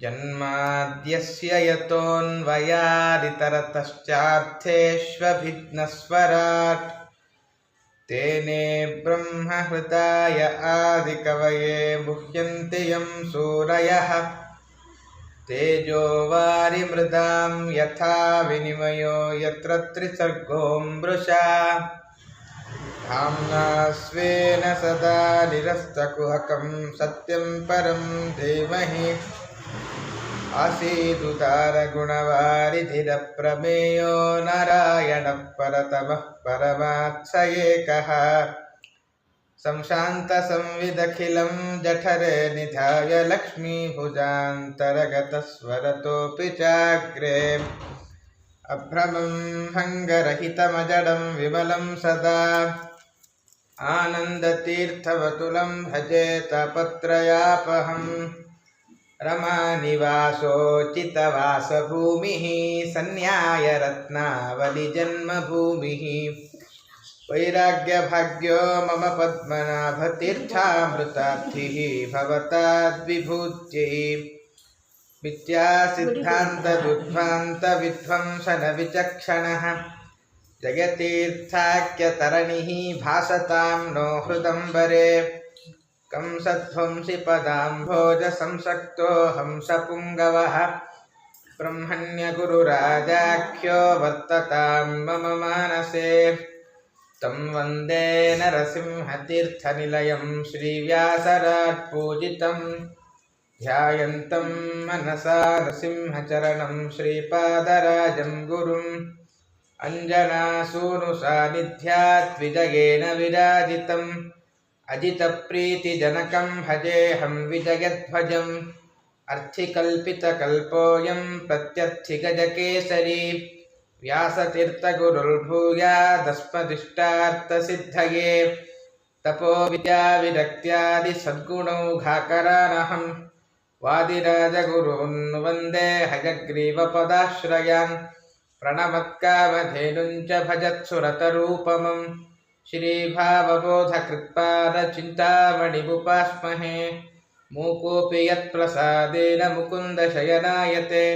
ಜನ್ಮಾದ್ಯಸ್ಯ ಯತೋನ್ವಯಾದಿತರತಶ್ಚಾರ್ಥೇಷ್ವಭಿಘ್ನಸ್ವರಾಟ್ ತೇನೇ ಬ್ರಹ್ಮ ಹೃದಯ ಆದಿಕವಯೇ ಮುಹ್ಯಂತಿ ಯಂ ಸೂರಯಃ ತೇಜೋ ವಾರಿಮೃದಾಂ ಯಥಾ ವಿನಿಮಯೋ ಯತ್ರ ತ್ರಿಸರ್ಗೋ ಮೃಷಾ ಧಾಮ್ನಾ ಸ್ವೇನ ಸದಾ ನಿರಸ್ತಕುಹಕಂ ಸತ್ಯಂ ಪರಂ ಧೀಮಹಿ ಆಸೀದುದಾರಗುಣವಾರಿಧಿರಪ್ರಮೇಯೋ ನಾರಾಯಣಃ ಪರತಮಃ ಪರಮಾತ್ಸ ಏಕಃ ಸಂಶಾಂತಸಂವಿದಖಿಲಂ ಜಠರೆ ನಿಧಾಯ ಲಕ್ಷ್ಮೀಭುಜಾಂತರಗತಸ್ವರತೋಪಿ ಚಾಗ್ರೆ ಅಭ್ರಮಂ ಭಂಗರಹಿತಮಜಡಂ ವಿಮಲಂ ಸದಾ ಆನಂದತೀರ್ಥವತುಲಂ ಭಜೆ ತಾಪತ್ರಯಾಪಹಂ ರಮಾನಿವಾಸೋಚಿತವಾಸಭೂಮಿಃ ಸನ್ಯಾಯರತ್ನಾವಲಿಜನ್ಮಭೂಮಿಃ ವೈರಾಗ್ಯಭಾಗ್ಯೋ ಮಮ ಪದ್ಮನಾಭತೀರ್ಥಾಮೃತಾಬ್ಧಿಃ ಭವತಾದ್ವಿಭೂತ್ಯೈ ಮಿಥ್ಯಾಸಿದ್ಧಾन्तದುದ್ಧ್ವಾन्तವಿಧ್ವಂಸನವಿಚಕ್ಷಣಃ ಜಯತೀರ್ಥಾಖ್ಯತರಣಿಃ ಭಾಸತಾಂ ನೋ ಹೃದಂಬರೆ ಕಂಸಧ್ವಂಸಿ ಪದಾಂಭೋಜ ಸಂಸಕ್ತೋ ಹಂಸಪುಂಗವಃ ಬ್ರಹ್ಮಣ್ಯಗುರುರಾಜಾಖ್ಯೋ ವರ್ತತಾಂ ಮಮ ಮಾನಸೇ ತಂ ವಂದೇ ನರಸಿಂಹತೀರ್ಥನಿಲಯಂ ಶ್ರೀವ್ಯಾಸರಾಟ್ ಪೂಜಿತಂ ಧ್ಯಾಯಂತಂ ಮನಸಾ ನರಸಿಂಹಚರಣಂ ಶ್ರೀಪಾದರಾಜಂ ಗುರುಂ ಅಂಜನಾಸೂನು ಸಾನ್ನಿಧ್ಯಾತ್ ವಿಜಯೇನ ವಿರಾಜಿತಂ ಅಜಿತಪ್ರೀತಿಜನಕಂ ಭಜೇಹಂ ವಿಜಯಧ್ವಜಂ ಅರ್ಥಿಕಲ್ಪಿತಕಲ್ಪೋऽಯಂ ಪ್ರತ್ಯರ್ಥಿಗಜಕೇಸರಿ ವ್ಯಾಸತೀರ್ಥಗುರುರ್ಭೂಯಾದಸ್ಮದಿಷ್ಟಾರ್ಥಸಿದ್ಧಯೇ ತಪೋ ವಿದ್ಯಾವಿರಕ್ತ್ಯಾದಿ ಸದ್ಗುಣೌಘಾಕರಾನಹಂ ವಾದಿರಾಜಗುರೂನ್ ವಂದೇ ಹಯಗ್ರೀವಪದಾಶ್ರಯಾನ್ ಪ್ರಣಮತ್ಕಾಮಧೇನುಂಚ ಭಜತ್ಸುರತರೂಪಮಂ ಶ್ರೀಭಾವಬೋಧಕೃತ್ಪಾದಚಿಂತಾಮಣಿಮುಪಾಸ್ಮಹೇ ಮೂಕೋऽಪಿ ಯತ್ಪ್ರಸಾದೇನ ಮುಕುಂದಶಯನಾಯತೆ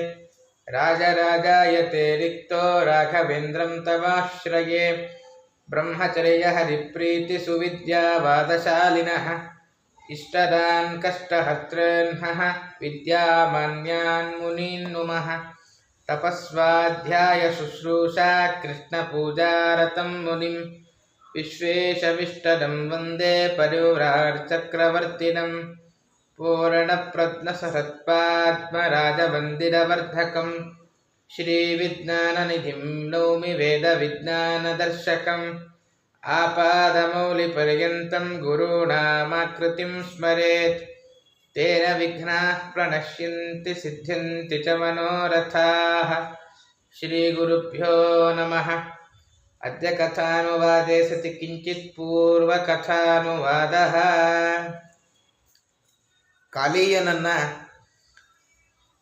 ರಾಜರಾಜಾಯತೆ ರಿಕ್ತೋ ರಾಘವೇಂದ್ರಂ ತಮಾಶ್ರಯೇ ಬ್ರಹ್ಮಚರ್ಯಹರಿಪ್ರೀತಿಸುವಿದ್ಯಾವಾದಶಾಲಿನಃ ಇಷ್ಟದಾನ್ ಕಷ್ಟಹರ್ತॄನ್ಹಃ ವಿದ್ಯಾಮಾನ್ಯಾನ್ ಮುನೀನ್ ನುಮಃ ತಪಸ್ವಾಧ್ಯಾಯ ಶುಶ್ರೂಷಾ ಕೃಷ್ಣಪೂಜಾರತಂ ಮುನಿಂ ವಿಶ್ವೇಶವಿಷ್ಟದಂ ವಂದೇ ಪರಿವ್ರಾಟ್ಚಕ್ರವರ್ತಿನಂ ಪೂರ್ಣಪ್ರಜ್ಞಸಹತ್ಪಾತ್ಮರಾಜವಂದಿರವರ್ಧಕಂ ಶ್ರೀವಿಜ್ಞಾನನಿಧಿಂ ನೌಮಿ ವೇದವಿಜ್ಞಾನದರ್ಶಕಂ ಆಪಾದಮೌಲಿಪರ್ಯಂతం ಗುರುಣಾಮಾಕೃತಿಂ ಸ್ಮರೇತ್ ತೇನ ವಿಘ್ನಾಃ ಪ್ರಣಶ್ಯಂತಿ ಸಿದ್ಧ್ಯಂತಿ ಚ ಮನೋರಥಾಃ ಶ್ರೀಗುರುಭ್ಯೋ ನಮಃ. ಅದ್ಯ ಕಥಾನುವಾದೇ ಸತಿ ಕಿಂಚಿತ್ ಪೂರ್ವಕಥಾನುವಾದಃ. ಕಾಲೀಯನನ್ನು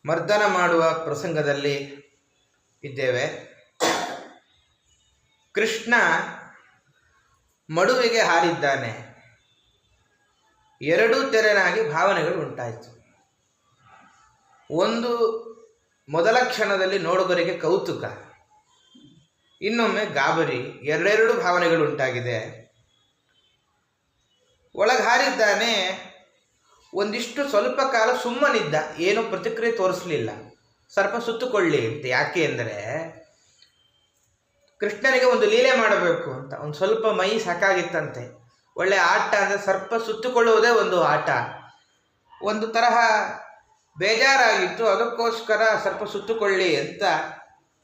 ಮರ್ದನ ಮಾಡುವ ಪ್ರಸಂಗದಲ್ಲಿ ಇದ್ದೇವೆ. ಕೃಷ್ಣ ಮಡುವಿಗೆ ಹಾರಿದ್ದಾನೆ. ಎರಡೂ ತೆರನಾಗಿ ಭಾವನೆಗಳು ಉಂಟಾಯಿತು. ಒಂದು ಮೊದಲ ಕ್ಷಣದಲ್ಲಿ ನೋಡುಗರಿಗೆ ಕೌತುಕ, ಇನ್ನೊಮ್ಮೆ ಗಾಬರಿ, ಎರಡೆರಡು ಭಾವನೆಗಳು ಉಂಟಾಗಿದೆ. ಒಳಗೆ ಹಾರಿದ್ದಾನೆ. ಒಂದಿಷ್ಟು ಸ್ವಲ್ಪ ಕಾಲ ಸುಮ್ಮನಿದ್ದ, ಏನೂ ಪ್ರತಿಕ್ರಿಯೆ ತೋರಿಸಲಿಲ್ಲ. ಸ್ವಲ್ಪ ಸುತ್ತುಕೊಳ್ಳಿ ಅಂತ. ಯಾಕೆ ಅಂದರೆ ಕೃಷ್ಣನಿಗೆ ಒಂದು ಲೀಲೆ ಮಾಡಬೇಕು ಅಂತ ಒಂದು ಸ್ವಲ್ಪ ಮೈ ಸಾಕಾಗಿತ್ತಂತೆ. ಒಳ್ಳೆ ಆಟ ಅಂದರೆ ಸರ್ಪ ಸುತ್ತುಕೊಳ್ಳುವುದೇ ಒಂದು ಆಟ. ಒಂದು ತರಹ ಬೇಜಾರಾಗಿತ್ತು, ಅದಕ್ಕೋಸ್ಕರ ಸ್ವಲ್ಪ ಸುತ್ತುಕೊಳ್ಳಿ ಅಂತ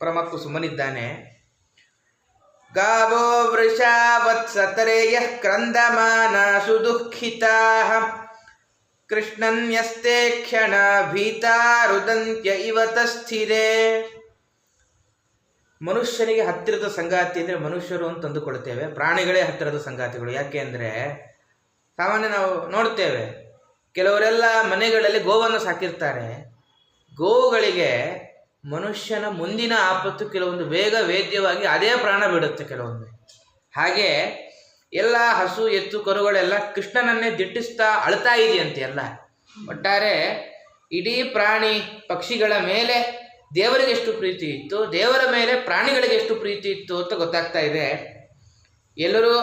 ಪರಮಾತ್ಮ ಸುಮ್ಮನಿದ್ದಾನೆ. ಗಾವೋ ವೃಷಾವತ್ಸತರೇಯ ಕ್ರಂದಮಾನಾಸು ದುಃಖಿತಾಃ ಕೃಷ್ಣನ್ಯಸ್ತೆ ಕ್ಷಣ ಭೀತಾ ರುದಂತ್ಯ ಇವತಸ್ಥಿರೇ. ಮನುಷ್ಯನಿಗೆ ಹತ್ತಿರದ ಸಂಗಾತಿ ಅಂದರೆ ಮನುಷ್ಯರು ಅಂತ ಅಂದುಕೊಳ್ತೇವೆ, ಪ್ರಾಣಿಗಳೇ ಹತ್ತಿರದ ಸಂಗಾತಿಗಳು. ಯಾಕೆ ಅಂದರೆ ಸಾಮಾನ್ಯ ನಾವು ನೋಡ್ತೇವೆ, ಕೆಲವರೆಲ್ಲ ಮನೆಗಳಲ್ಲಿ ಗೋವನ್ನು ಸಾಕಿರ್ತಾರೆ. ಗೋವುಗಳಿಗೆ ಮನುಷ್ಯನ ಮುಂದಿನ ಆಪತ್ತು ಕೆಲವೊಂದು ಬೇಗ ವೇದ್ಯವಾಗಿ ಅದೇ ಪ್ರಾಣ ಬಿಡುತ್ತೆ ಕೆಲವೊಮ್ಮೆ. ಹಾಗೆ ಎಲ್ಲ ಹಸು ಎತ್ತು ಕರುಗಳೆಲ್ಲ ಕೃಷ್ಣನನ್ನೇ ದಿಟ್ಟಿಸ್ತಾ ಅಳ್ತಾ ಇದೆಯಂತೆ ಎಲ್ಲ. ಒಟ್ಟಾರೆ ಇಡೀ ಪ್ರಾಣಿ ಪಕ್ಷಿಗಳ ಮೇಲೆ ದೇವರಿಗೆ ಎಷ್ಟು ಪ್ರೀತಿ ಇತ್ತು, ದೇವರ ಮೇಲೆ ಪ್ರಾಣಿಗಳಿಗೆ ಎಷ್ಟು ಪ್ರೀತಿ ಇತ್ತು ಅಂತ ಗೊತ್ತಾಗ್ತಾ ಇದೆ. ಎಲ್ಲರೂ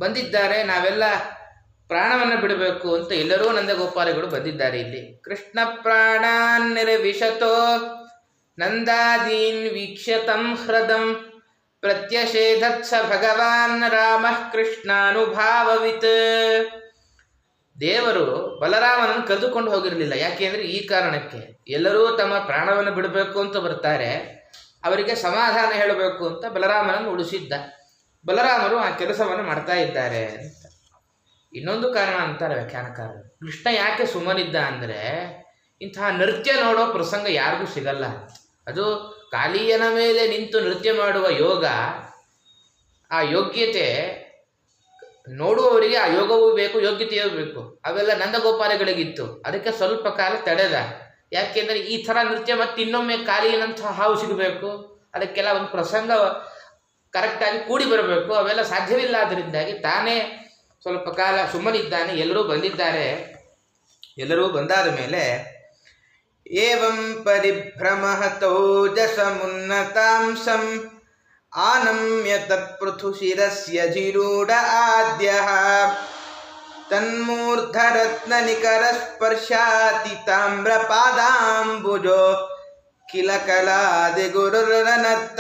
ಬಂದಿದ್ದಾರೆ, ನಾವೆಲ್ಲ ಪ್ರಾಣವನ್ನು ಬಿಡಬೇಕು ಅಂತ ಎಲ್ಲರೂ ನಂದಗೋಪಾಲಗಳು ಬಂದಿದ್ದಾರೆ. ಇಲ್ಲಿ ಕೃಷ್ಣ ಪ್ರಾಣಾನ್ ನಿರ್ವಿಶತೋ ನಂದಾದೀನ್ ವೀಕ್ಷ್ಯತಂ ಹೃದಂ ಪ್ರತ್ಯಷೇಧತ್ಸ ಭಗವಾನ್ ರಾಮ ಕೃಷ್ಣಾನುಭಾವವಿತ್. ದೇವರು ಬಲರಾಮನನ್ನು ಕರೆದುಕೊಂಡು ಹೋಗಿರಲಿಲ್ಲ. ಯಾಕೆಂದರೆ ಈ ಕಾರಣಕ್ಕೆ ಎಲ್ಲರೂ ತಮ್ಮ ಪ್ರಾಣವನ್ನು ಬಿಡಬೇಕು ಅಂತ ಬರ್ತಾರೆ, ಅವರಿಗೆ ಸಮಾಧಾನ ಹೇಳಬೇಕು ಅಂತ ಬಲರಾಮನನ್ನು ಉಳಿಸಿದ್ದ. ಬಲರಾಮರು ಆ ಕೆಲಸವನ್ನು ಮಾಡ್ತಾ ಇದ್ದಾರೆ ಅಂತ. ಇನ್ನೊಂದು ಕಾರಣ ಅಂತಾರೆ ವ್ಯಾಖ್ಯಾನಕಾರರು, ಕೃಷ್ಣ ಯಾಕೆ ಸುಮ್ಮನಿದ್ದ ಅಂದರೆ ಇಂತಹ ನೃತ್ಯ ನೋಡೋ ಪ್ರಸಂಗ ಯಾರಿಗೂ ಸಿಗಲ್ಲ. ಅದು ಕಾಲಿಯನ ಮೇಲೆ ನಿಂತು ನೃತ್ಯ ಮಾಡುವ ಯೋಗ, ಆ ಯೋಗ್ಯತೆ ನೋಡುವವರಿಗೆ ಆ ಯೋಗವೂ ಬೇಕು, ಯೋಗ್ಯತೆಯೂ ಬೇಕು. ಅವೆಲ್ಲ ನಂದಗೋಪಾಲಗಳಿಗಿತ್ತು. ಅದಕ್ಕೆ ಸ್ವಲ್ಪ ಕಾಲ ತಡೆದ. ಯಾಕೆಂದರೆ ಈ ಥರ ನೃತ್ಯ ಮತ್ತೆ ಇನ್ನೊಮ್ಮೆ ಕಾಲಿಯನಂತಹ ಹಾವು ಸಿಗಬೇಕು, ಅದಕ್ಕೆಲ್ಲ ಒಂದು ಪ್ರಸಂಗ ಕರೆಕ್ಟಾಗಿ ಕೂಡಿ ಬರಬೇಕು, ಅವೆಲ್ಲ ಸಾಧ್ಯವಿಲ್ಲ. ಅದರಿಂದಾಗಿ ತಾನೇ ಸ್ವಲ್ಪ ಕಾಲ ಸುಮ್ಮನಿದ್ದಾನೆ. ಎಲ್ಲರೂ ಬಂದಿದ್ದಾರೆ. ಎಲ್ಲರೂ ಬಂದಾದ ಮೇಲೆ ಏವಂ ಪರಿಭ್ರಮಃ ತೌಜಸಮುನ್ನತಾಂಸಂ ಆನಮ್ಯ ತತ್ಪೃಥು ಶಿರಸ್ಯ ಜಿರೂಢ ಆದ್ಯಃ ತನ್ಮೂರ್ಧರತ್ನ ನಿಕರ ಸ್ಪರ್ಶಾತಿ ತಾಮ್ರ ಪಾದಾಂಬುಜೋ ಕಿಲಕಲಾದಿ ಗುರುರನತ್ತ.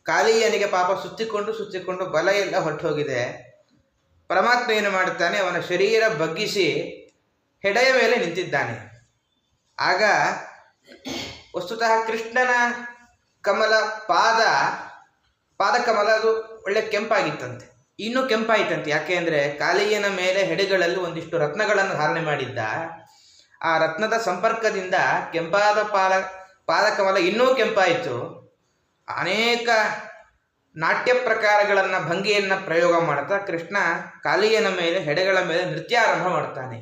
ಕಾಲಿಯನಿಗೆ ಪಾಪ ಸುತ್ತಿಕೊಂಡು ಬಲ ಎಲ್ಲ ಹೊರಟೋಗಿದೆ. ಪರಮಾತ್ಮ ಏನು ಮಾಡುತ್ತಾನೆ, ಅವನ ಶರೀರ ಬಗ್ಗಿಸಿ ಹೆಡೆಯ ಮೇಲೆ ನಿಂತಿದ್ದಾನೆ. ಆಗ ವಸ್ತುತಃ ಕೃಷ್ಣನ ಕಮಲ ಪಾದಕಮಲ ಅದು ಒಳ್ಳೆ ಕೆಂಪಾಗಿತ್ತಂತೆ, ಇನ್ನೂ ಕೆಂಪಾಯಿತಂತೆ. ಯಾಕೆ ಅಂದರೆ ಕಾಲಿಯನ ಮೇಲೆ ಹೆಡೆಗಳಲ್ಲಿ ಒಂದಿಷ್ಟು ರತ್ನಗಳನ್ನು ಧಾರಣೆ ಮಾಡಿದ್ದ. ಆ ರತ್ನದ ಸಂಪರ್ಕದಿಂದ ಕೆಂಪಾದ ಪಾದಕಮಲ ಇನ್ನೂ ಕೆಂಪಾಯಿತು. ಅನೇಕ ನಾಟ್ಯ ಪ್ರಕಾರಗಳನ್ನು ಭಂಗಿಯನ್ನು ಪ್ರಯೋಗ ಮಾಡ್ತಾ ಕೃಷ್ಣ ಕಾಲಿಯನ ಮೇಲೆ ಹೆಡೆಗಳ ಮೇಲೆ ನೃತ್ಯ ಆರಂಭ ಮಾಡ್ತಾನೆ.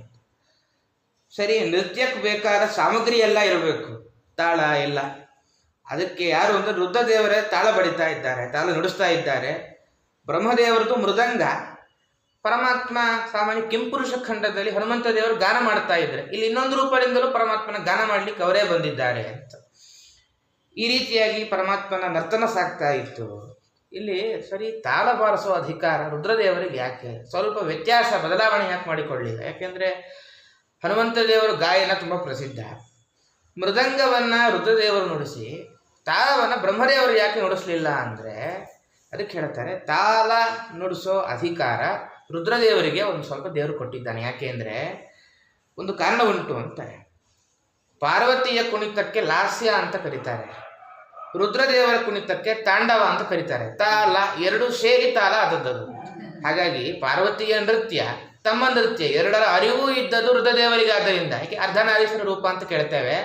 ಸರಿ, ನೃತ್ಯಕ್ಕೆ ಬೇಕಾದ ಸಾಮಗ್ರಿ ಎಲ್ಲ ಇರಬೇಕು, ತಾಳ ಎಲ್ಲ. ಅದಕ್ಕೆ ಯಾರು ಅಂದರೆ ರುದ್ರದೇವರೇ ತಾಳ ಬಡಿತಾ ಇದ್ದಾರೆ, ತಾಳ ನುಡಿಸ್ತಾ ಇದ್ದಾರೆ. ಬ್ರಹ್ಮದೇವರದು ಮೃದಂಗ, ಪರಮಾತ್ಮ ಸಾಮಾನ್ಯ ಕಿಂಪುರುಷ ಖಂಡದಲ್ಲಿ ಹನುಮಂತ ದೇವರು ಗಾನ ಮಾಡ್ತಾ ಇದ್ದಾರೆ. ಇಲ್ಲಿ ಇನ್ನೊಂದು ರೂಪದಿಂದಲೂ ಪರಮಾತ್ಮನ ಗಾನ ಮಾಡಲಿಕ್ಕೆ ಅವರೇ ಬಂದಿದ್ದಾರೆ ಅಂತ. ಈ ರೀತಿಯಾಗಿ ಪರಮಾತ್ಮನ ನರ್ತನ ಸಾಗ್ತಾ ಇತ್ತು. ಇಲ್ಲಿ ಸರಿ, ತಾಳ ಬಾರಿಸೋ ಅಧಿಕಾರ ರುದ್ರದೇವರಿಗೆ ಯಾಕೆ? ಸ್ವಲ್ಪ ವ್ಯತ್ಯಾಸ, ಬದಲಾವಣೆ ಯಾಕೆ ಮಾಡಿಕೊಳ್ಳಿಲ್ಲ? ಯಾಕೆಂದರೆ ಹನುಮಂತ ದೇವರು ಗಾಯನ ತುಂಬ ಪ್ರಸಿದ್ಧ. ಮೃದಂಗವನ್ನು ರುದ್ರದೇವರು ನುಡಿಸಿ ತಾಳವನ್ನು ಬ್ರಹ್ಮದೇವರು ಯಾಕೆ ನುಡಿಸಲಿಲ್ಲ ಅಂದರೆ ಅದಕ್ಕೆ ಹೇಳ್ತಾರೆ, ತಾಳ ನುಡಿಸೋ ಅಧಿಕಾರ ರುದ್ರದೇವರಿಗೆ ಒಂದು ಸ್ವಲ್ಪ ದೇವರು ಕೊಟ್ಟಿದ್ದಾನೆ. ಯಾಕೆ ಅಂದರೆ ಒಂದು ಕಾರಣ ಉಂಟು ಅಂತಾರೆ. ಪಾರ್ವತಿಯ ಕುಣಿತಕ್ಕೆ ಲಾಸ್ಯ ಅಂತ ಕರೀತಾರೆ, ರುದ್ರದೇವರ ಕುಣಿತಕ್ಕೆ ತಾಂಡವ ಅಂತ ಕರೀತಾರೆ. ತಾಳ ಎರಡು ಸೇರಿ ತಾಳ ಆದದ್ದು. ಹಾಗಾಗಿ ಪಾರ್ವತಿಯ ನೃತ್ಯ, ತಮ್ಮ ನೃತ್ಯ ಎರಡರ ಅರಿವು ಇದ್ದದ್ದು ರುದ್ರದೇವರಿಗೆ. ಆದ್ದರಿಂದ ಯಾಕೆ ಅರ್ಧನಾರೀಶ್ವರ ರೂಪ ಅಂತ ಕೇಳ್ತೇವೆ.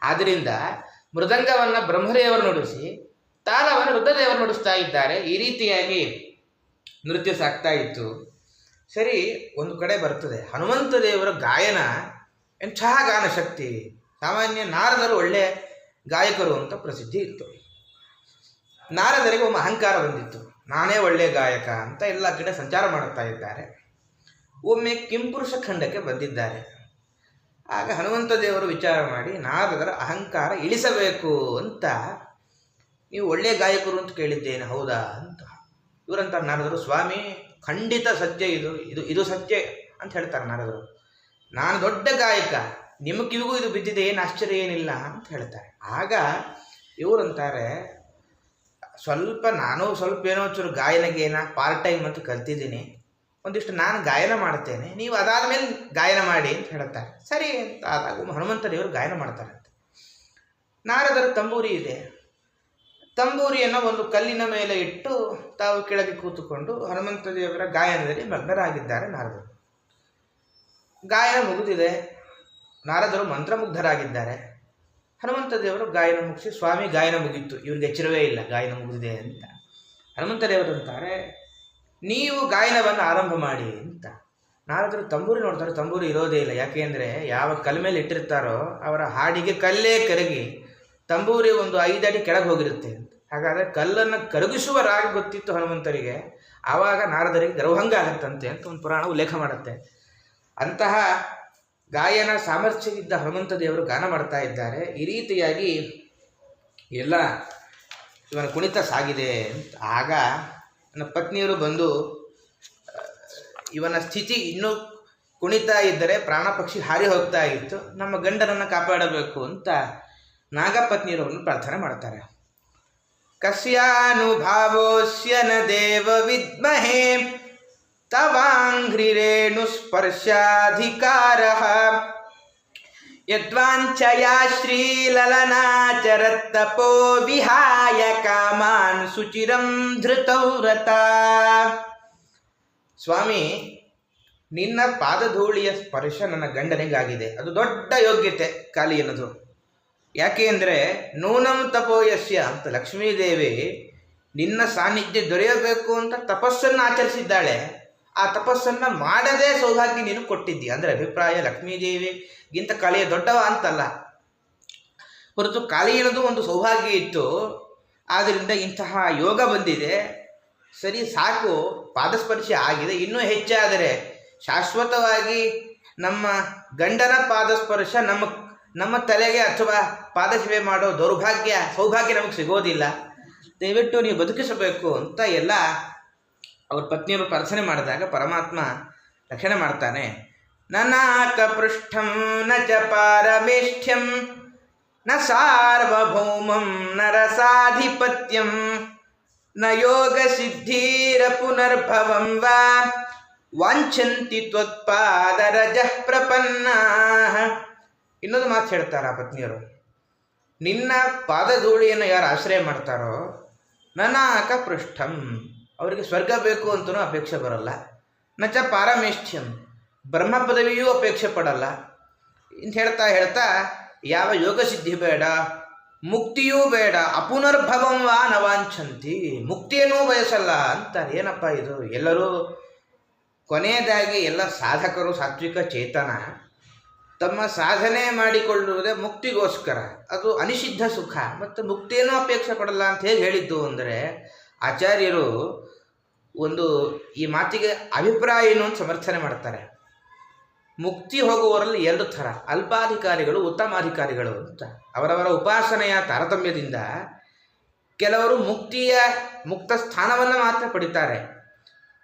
ಆದ್ದರಿಂದ ಮೃದಂಗವನ್ನು ಬ್ರಹ್ಮದೇವರು ನುಡಿಸಿ ತಾಳವನ್ನು ರುದ್ರದೇವರು ನುಡಿಸ್ತಾ ಇದ್ದಾರೆ. ಈ ರೀತಿಯಾಗಿ ನೃತ್ಯ ಸಾಗ್ತಾ ಇತ್ತು. ಸರಿ, ಒಂದು ಕಡೆ ಬರ್ತದೆ, ಹನುಮಂತ ದೇವರ ಗಾಯನ ಎಂತಹ ಗಾನ ಶಕ್ತಿ. ಸಾಮಾನ್ಯ ನಾರದರು ಒಳ್ಳೆ ಗಾಯಕರು ಅಂತ ಪ್ರಸಿದ್ಧಿ ಇತ್ತು. ನಾರದರಿಗೆ ಒಮ್ಮೆ ಅಹಂಕಾರ ಬಂದಿತ್ತು, ನಾನೇ ಒಳ್ಳೆ ಗಾಯಕ ಅಂತ ಎಲ್ಲ ಕಡೆ ಸಂಚಾರ ಮಾಡುತ್ತಾ ಇದ್ದಾರೆ. ಒಮ್ಮೆ ಕಿಂಪುರುಷ ಖಂಡಕ್ಕೆ ಬಂದಿದ್ದಾರೆ. ಆಗ ಹನುಮಂತ ದೇವರು ವಿಚಾರ ಮಾಡಿ ನಾರದರ ಅಹಂಕಾರ ಇಳಿಸಬೇಕು ಅಂತ, ನೀವು ಒಳ್ಳೆಯ ಗಾಯಕರು ಅಂತ ಕೇಳಿದ್ದೇನೆ, ಹೌದಾ ಅಂತ. ಇವರಂತ ನಾರದರು, ಸ್ವಾಮಿ ಖಂಡಿತ ಸತ್ಯ, ಇದು ಸತ್ಯ ಅಂತ ಹೇಳ್ತಾರೆ ನಾರದರು. ನಾನು ದೊಡ್ಡ ಗಾಯಕ, ನಿಮ್ಮ ಕಿವಿಗೂ ಇದು ಬಿದ್ದಿದೆ, ಏನು ಆಶ್ಚರ್ಯ ಏನಿಲ್ಲ ಅಂತ ಹೇಳ್ತಾರೆ. ಆಗ ಇವರಂತಾರೆ, ನಾನು ಸ್ವಲ್ಪ ಏನೋ ಚೂರು ಗಾಯನಗೇನ ಪಾರ್ಟ್ ಟೈಮ್ ಅಂತ ಕಲ್ತಿದ್ದೀನಿ, ಒಂದಿಷ್ಟು ನಾನು ಗಾಯನ ಮಾಡ್ತೇನೆ, ನೀವು ಅದಾದ ಮೇಲೆ ಗಾಯನ ಮಾಡಿ ಅಂತ ಹೇಳ್ತಾರೆ. ಸರಿ ಅಂತ ಆದಾಗ ಹನುಮಂತ ದೇವರು ಗಾಯನ ಮಾಡ್ತಾರೆ ಅಂತ. ನಾರದರ ತಂಬೂರಿ ಇದೆ, ತಂಬೂರಿಯನ್ನು ಒಂದು ಕಲ್ಲಿನ ಮೇಲೆ ಇಟ್ಟು ತಾವು ಕೆಳಗೆ ಕೂತುಕೊಂಡು ಹನುಮಂತ ದೇವರ ಗಾಯನದಲ್ಲಿ ಮಗ್ನರಾಗಿದ್ದಾರೆ ನಾರದರು. ಗಾಯನ ಮುಗಿದಿದೆ, ನಾರದರು ಮಂತ್ರಮುಗ್ಧರಾಗಿದ್ದಾರೆ. ಹನುಮಂತ ದೇವರು ಗಾಯನ ಮುಗಿಸಿ, ಸ್ವಾಮಿ ಗಾಯನ ಮುಗಿತ್ತು, ಇವ್ರಿಗೆ ಎಚ್ಚರವೇ ಇಲ್ಲ ಗಾಯನ ಮುಗಿದಿದೆ ಅಂತ. ಹನುಮಂತ ದೇವರು ಅಂತಾರೆ, ನೀವು ಗಾಯನವನ್ನು ಆರಂಭ ಮಾಡಿ ಅಂತ. ನಾರದರು ತಂಬೂರಿ ನೋಡ್ತಾರೆ, ತಂಬೂರಿ ಇರೋದೇ ಇಲ್ಲ. ಯಾಕೆ ಅಂದರೆ ಯಾವ ಕಲ್ ಮೇಲೆ ಇಟ್ಟಿರ್ತಾರೋ ಅವರ ಹಾಡಿಗೆ ಕಲ್ಲೇ ಕರಗಿ ತಂಬೂರಿ ಒಂದು 5 ಅಡಿ ಕೆಳಗೆ ಹೋಗಿರುತ್ತೆ ಅಂತ. ಹಾಗಾದರೆ ಕಲ್ಲನ್ನು ಕರಗಿಸುವ ರಾಗ ಗೊತ್ತಿತ್ತು ಹನುಮಂತರಿಗೆ. ಆವಾಗ ನಾರದರಿಗೆ ಗರ್ವಭಂಗ ಆಗತ್ತಂತೆ ಅಂತ ಒಂದು ಪುರಾಣ ಉಲ್ಲೇಖ ಮಾಡುತ್ತೆ. ಅಂತಹ ಗಾಯನ ಸಾಮರ್ಥ್ಯವಿದ್ದ ಹನುಮಂತ ದೇವರು ಗಾನ ಮಾಡ್ತಾ ಇದ್ದಾರೆ. ಈ ರೀತಿಯಾಗಿ ಎಲ್ಲ ಇವನ ಕುಣಿತ ಸಾಗಿದೆ ಅಂತ. ಆಗ ನನ್ನ ಪತ್ನಿಯರು ಬಂದು ಇವನ ಸ್ಥಿತಿ ಇನ್ನೂ ಕುಣಿತಾ ಇದ್ದರೆ ಪ್ರಾಣ ಪಕ್ಷಿ ಹಾರಿ ಹೋಗ್ತಾ ಇತ್ತು, ನಮ್ಮ ಗಂಡನನ್ನು ಕಾಪಾಡಬೇಕು ಅಂತ ನಾಗಪತ್ನಿಯರನ್ನು ಪ್ರಾರ್ಥನೆ ಮಾಡ್ತಾರೆ. ಕಸ್ಯಾನುಭಾವೋಸ್ಯ ನ ದೇವ ವಿದ್ಮಹೇ ತವಾಂಘ್ರಿರೇಣು ಸ್ಪರ್ಶಾಧಿಕಾರಃ ಯದ್ವಾಂಛಯಾ ಶ್ರೀಲಲನಾಚರತ್ತಪೋ ವಿಹಾಯ ಕಾಮಾನ್ ಸುಚಿರಂ ಧೃತೌ ವ್ರತಾ. ಸ್ವಾಮಿ, ನಿನ್ನ ಪಾದಧೂಳಿಯ ಸ್ಪರ್ಶ ನನ್ನ ಗಂಡನಿಗಾಗಿದೆ. ಅದು ದೊಡ್ಡ ಯೋಗ್ಯತೆ ಕಾಲಿ ಅನ್ನೋದು. ಯಾಕೆ ಅಂದರೆ ನೂನಂ ತಪೋಯಸ್ಯ ಅಂತ ಲಕ್ಷ್ಮೀದೇವಿ ನಿನ್ನ ಸಾನ್ನಿಧ್ಯ ದೊರೆಯಬೇಕು ಅಂತ ತಪಸ್ಸನ್ನು ಆಚರಿಸಿದ್ದಾಳೆ. ಆ ತಪಸ್ಸನ್ನು ಮಾಡದೇ ಸೌಭಾಗ್ಯ ನೀನು ಕೊಟ್ಟಿದ್ದೀಯ ಅಂದರೆ ಅಭಿಪ್ರಾಯ ಲಕ್ಷ್ಮೀದೇವಿಗಿಂತ ಕಾಳಿಯ ದೊಡ್ಡವ ಅಂತಲ್ಲ, ಹೊರತು ಕಾಳಿ ಅನ್ನೋದು ಒಂದು ಸೌಭಾಗ್ಯ ಇತ್ತು. ಆದ್ದರಿಂದ ಇಂತಹ ಯೋಗ ಬಂದಿದೆ, ಸರಿ ಸಾಕು, ಪಾದಸ್ಪರ್ಶ ಆಗಿದೆ, ಇನ್ನೂ ಹೆಚ್ಚಾದರೆ ಶಾಶ್ವತವಾಗಿ ನಮ್ಮ ಗಂಡನ ಪಾದಸ್ಪರ್ಶ ನಮ್ಮ ತಲೆಗೆ ಅಥವಾ ಪಾದಸೇವೆ ಮಾಡೋ ಸೌಭಾಗ್ಯ ನಮಗೆ ಸಿಗೋದಿಲ್ಲ, ದಯವಿಟ್ಟು ನೀವು ಬದುಕಿಸಬೇಕು ಅಂತ ಎಲ್ಲ ಅವ್ರ ಪತ್ನಿಯರು ಪ್ರಾರ್ಥನೆ ಮಾಡಿದಾಗ ಪರಮಾತ್ಮ ರಕ್ಷಣೆ ಮಾಡ್ತಾನೆ. ನನಾಕ ಪೃಷ್ಠಂ ನ ಚ ಪಾರಮೇಷ್ಠ್ಯಂ ನ ಸಾರ್ವಭೌಮಂ ನರಸಾಧಿಪತ್ಯಂ ನ ಯೋಗ ಸಿದ್ಧೀರ ಪುನರ್ಭವಂ ವಾ ವಾಂಛಂತಿ ತ್ವತ್ಪಾದರಜಃ ಪ್ರಪನ್ನಾಃ. ಇನ್ನೊಂದು ಮಾತು ಹೇಳ್ತಾರೆ ಆ ಪತ್ನಿಯರು, ನಿನ್ನ ಪಾದಧೂಳಿಯನ್ನು ಯಾರು ಆಶ್ರಯ ಮಾಡ್ತಾರೋ ನನಾಕ ಪೃಷ್ಠಂ, ಅವರಿಗೆ ಸ್ವರ್ಗ ಬೇಕು ಅಂತಲೂ ಅಪೇಕ್ಷೆ ಬರಲ್ಲ. ನಚ ಪಾರಮೇಷ್ಠ್ಯಂ, ಬ್ರಹ್ಮ ಪದವಿಯೂ ಅಪೇಕ್ಷೆ ಪಡಲ್ಲ ಅಂತ ಹೇಳ್ತಾ ಯಾವ ಯೋಗ ಸಿದ್ಧಿ ಬೇಡ, ಮುಕ್ತಿಯೂ ಬೇಡ, ಅಪುನರ್ಭವಂ ವಾ ನವಾಂಛಂತಿ, ಮುಕ್ತಿಯನ್ನೂ ಬಯಸಲ್ಲ ಅಂತಾರೆ. ಏನಪ್ಪ ಇದು? ಎಲ್ಲರೂ ಕೊನೆಯದಾಗಿ ಎಲ್ಲ ಸಾಧಕರು ಸಾತ್ವಿಕ ಚೇತನ ತಮ್ಮ ಸಾಧನೆ ಮಾಡಿಕೊಳ್ಳುವುದೇ ಮುಕ್ತಿಗೋಸ್ಕರ, ಅದು ಅನಿಷಿದ್ಧ ಸುಖ, ಮತ್ತು ಮುಕ್ತಿಯನ್ನು ಅಪೇಕ್ಷೆ ಪಡಲ್ಲ ಅಂತ ಹೇಗೆ ಹೇಳಿದ್ದು ಅಂದರೆ ಆಚಾರ್ಯರು ಈ ಮಾತಿಗೆ ಅಭಿಪ್ರಾಯ ಏನು ಅಂತ ಸಮರ್ಥನೆ ಮಾಡ್ತಾರೆ. ಮುಕ್ತಿ ಹೋಗುವವರಲ್ಲಿ ಎರಡು ಥರ, ಅಲ್ಪಾಧಿಕಾರಿಗಳು, ಉತ್ತಮಾಧಿಕಾರಿಗಳು ಅಂತ. ಅವರವರ ಉಪಾಸನೆಯ ತಾರತಮ್ಯದಿಂದ ಕೆಲವರು ಮುಕ್ತ ಸ್ಥಾನವನ್ನು ಮಾತ್ರ ಪಡಿತಾರೆ.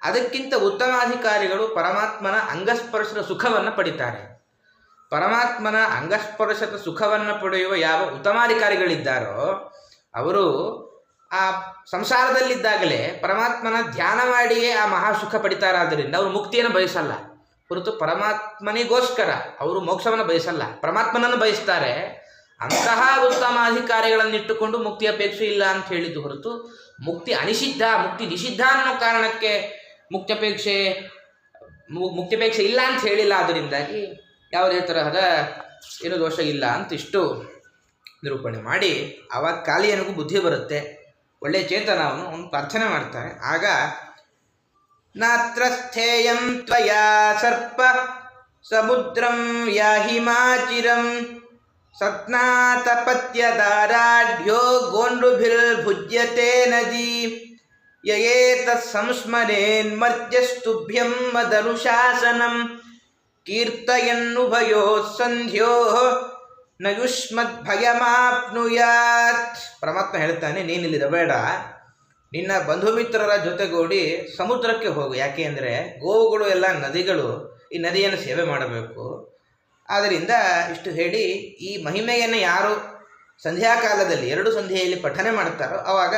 ಅದಕ್ಕಿಂತ ಉತ್ತಮಾಧಿಕಾರಿಗಳು ಪರಮಾತ್ಮನ ಅಂಗಸ್ಪರ್ಶದ ಸುಖವನ್ನು ಪಡಿತಾರೆ. ಪರಮಾತ್ಮನ ಅಂಗಸ್ಪರ್ಶದ ಸುಖವನ್ನು ಪಡೆಯುವ ಯಾವ ಉತ್ತಮಾಧಿಕಾರಿಗಳಿದ್ದಾರೋ ಅವರು ಆ ಸಂಸಾರದಲ್ಲಿದ್ದಾಗಲೇ ಪರಮಾತ್ಮನ ಧ್ಯಾನ ಮಾಡಿಯೇ ಆ ಮಹಾಸುಖ ಪಡಿತಾರಾದ್ದರಿಂದ ಅವರು ಮುಕ್ತಿಯನ್ನು ಬಯಸಲ್ಲ, ಹೊರತು ಪರಮಾತ್ಮನಿಗೋಸ್ಕರ ಅವರು ಮೋಕ್ಷವನ್ನು ಬಯಸಲ್ಲ, ಪರಮಾತ್ಮನನ್ನು ಬಯಸ್ತಾರೆ. ಅಂತಹ ಉತ್ತಮಾಧಿಕಾರಿಗಳನ್ನಿಟ್ಟುಕೊಂಡು ಮುಕ್ತಿ ಅಪೇಕ್ಷೆ ಇಲ್ಲ ಅಂತ ಹೇಳಿದ್ದು ಹೊರತು ಮುಕ್ತಿ ಅನಿಷಿದ್ಧ, ಮುಕ್ತಿ ನಿಷಿದ್ಧ ಅನ್ನೋ ಕಾರಣಕ್ಕೆ ಮುಕ್ತಿಯಪೇಕ್ಷೆ ಇಲ್ಲ ಅಂತ ಹೇಳಿಲ್ಲ. ಅದರಿಂದಾಗಿ ಯಾವುದೇ ತರಹದ ಏನು ದೋಷ ಇಲ್ಲ ಅಂತ ಇಷ್ಟು ನಿರೂಪಣೆ ಮಾಡಿ ಆವಾಗ ಕಾಳಿಯನಿಗೂ ಬುದ್ಧಿ ಬರುತ್ತೆ, ಒಳ್ಳೆಯ ಚೇತನ ಅವನು ಪ್ರಾರ್ಥನೆ ಮಾಡ್ತಾರೆ. ಆಗ ನಾತ್ರ ಸ್ಥೇಯಂ ತ್ವಯಾ ಸರ್ಪ ಸಮುದ್ರಂ ಯಾಹಿಮಾಚಿರಂ ಸತ್ನಾತಪತ್ಯದಾರಾಢ್ಯೋ ಗೋಂಡುಭಿರ್ಭುಜ್ಯತೆ ನದಿ ಯಯೇತ ಸಂಸ್ಮರೇನ್ಮರ್ತ್ಯಸ್ತುಭ್ಯಂ ಮದನುಶಾಸನಂ ಕೀರ್ತಯನ್ನುಭಯೋ ಸಂಧ್ಯೋ ನ ಯುಷ್ಮದ್ಭಯಮಾಪ್ನುಯಾತ್. ಪರಮಾತ್ಮ ಹೇಳ್ತಾನೆ, ನೀನಿಲ್ಲಿರಬೇಡ, ನಿನ್ನ ಬಂಧುಮಿತ್ರರ ಜೊತೆಗೂಡಿ ಸಮುದ್ರಕ್ಕೆ ಹೋಗು. ಯಾಕೆ ಅಂದರೆ ಗೋವುಗಳು ಎಲ್ಲ ನದಿಗಳು ಈ ನದಿಯನ್ನು ಸೇವೆ ಮಾಡಬೇಕು. ಆದ್ದರಿಂದ ಇಷ್ಟು ಹೇಳಿ ಈ ಮಹಿಮೆಯನ್ನು ಯಾರು ಸಂಧ್ಯಾಕಾಲದಲ್ಲಿ 2 ಸಂಧ್ಯೆಯಲ್ಲಿ ಪಠನೆ ಮಾಡ್ತಾರೋ ಆವಾಗ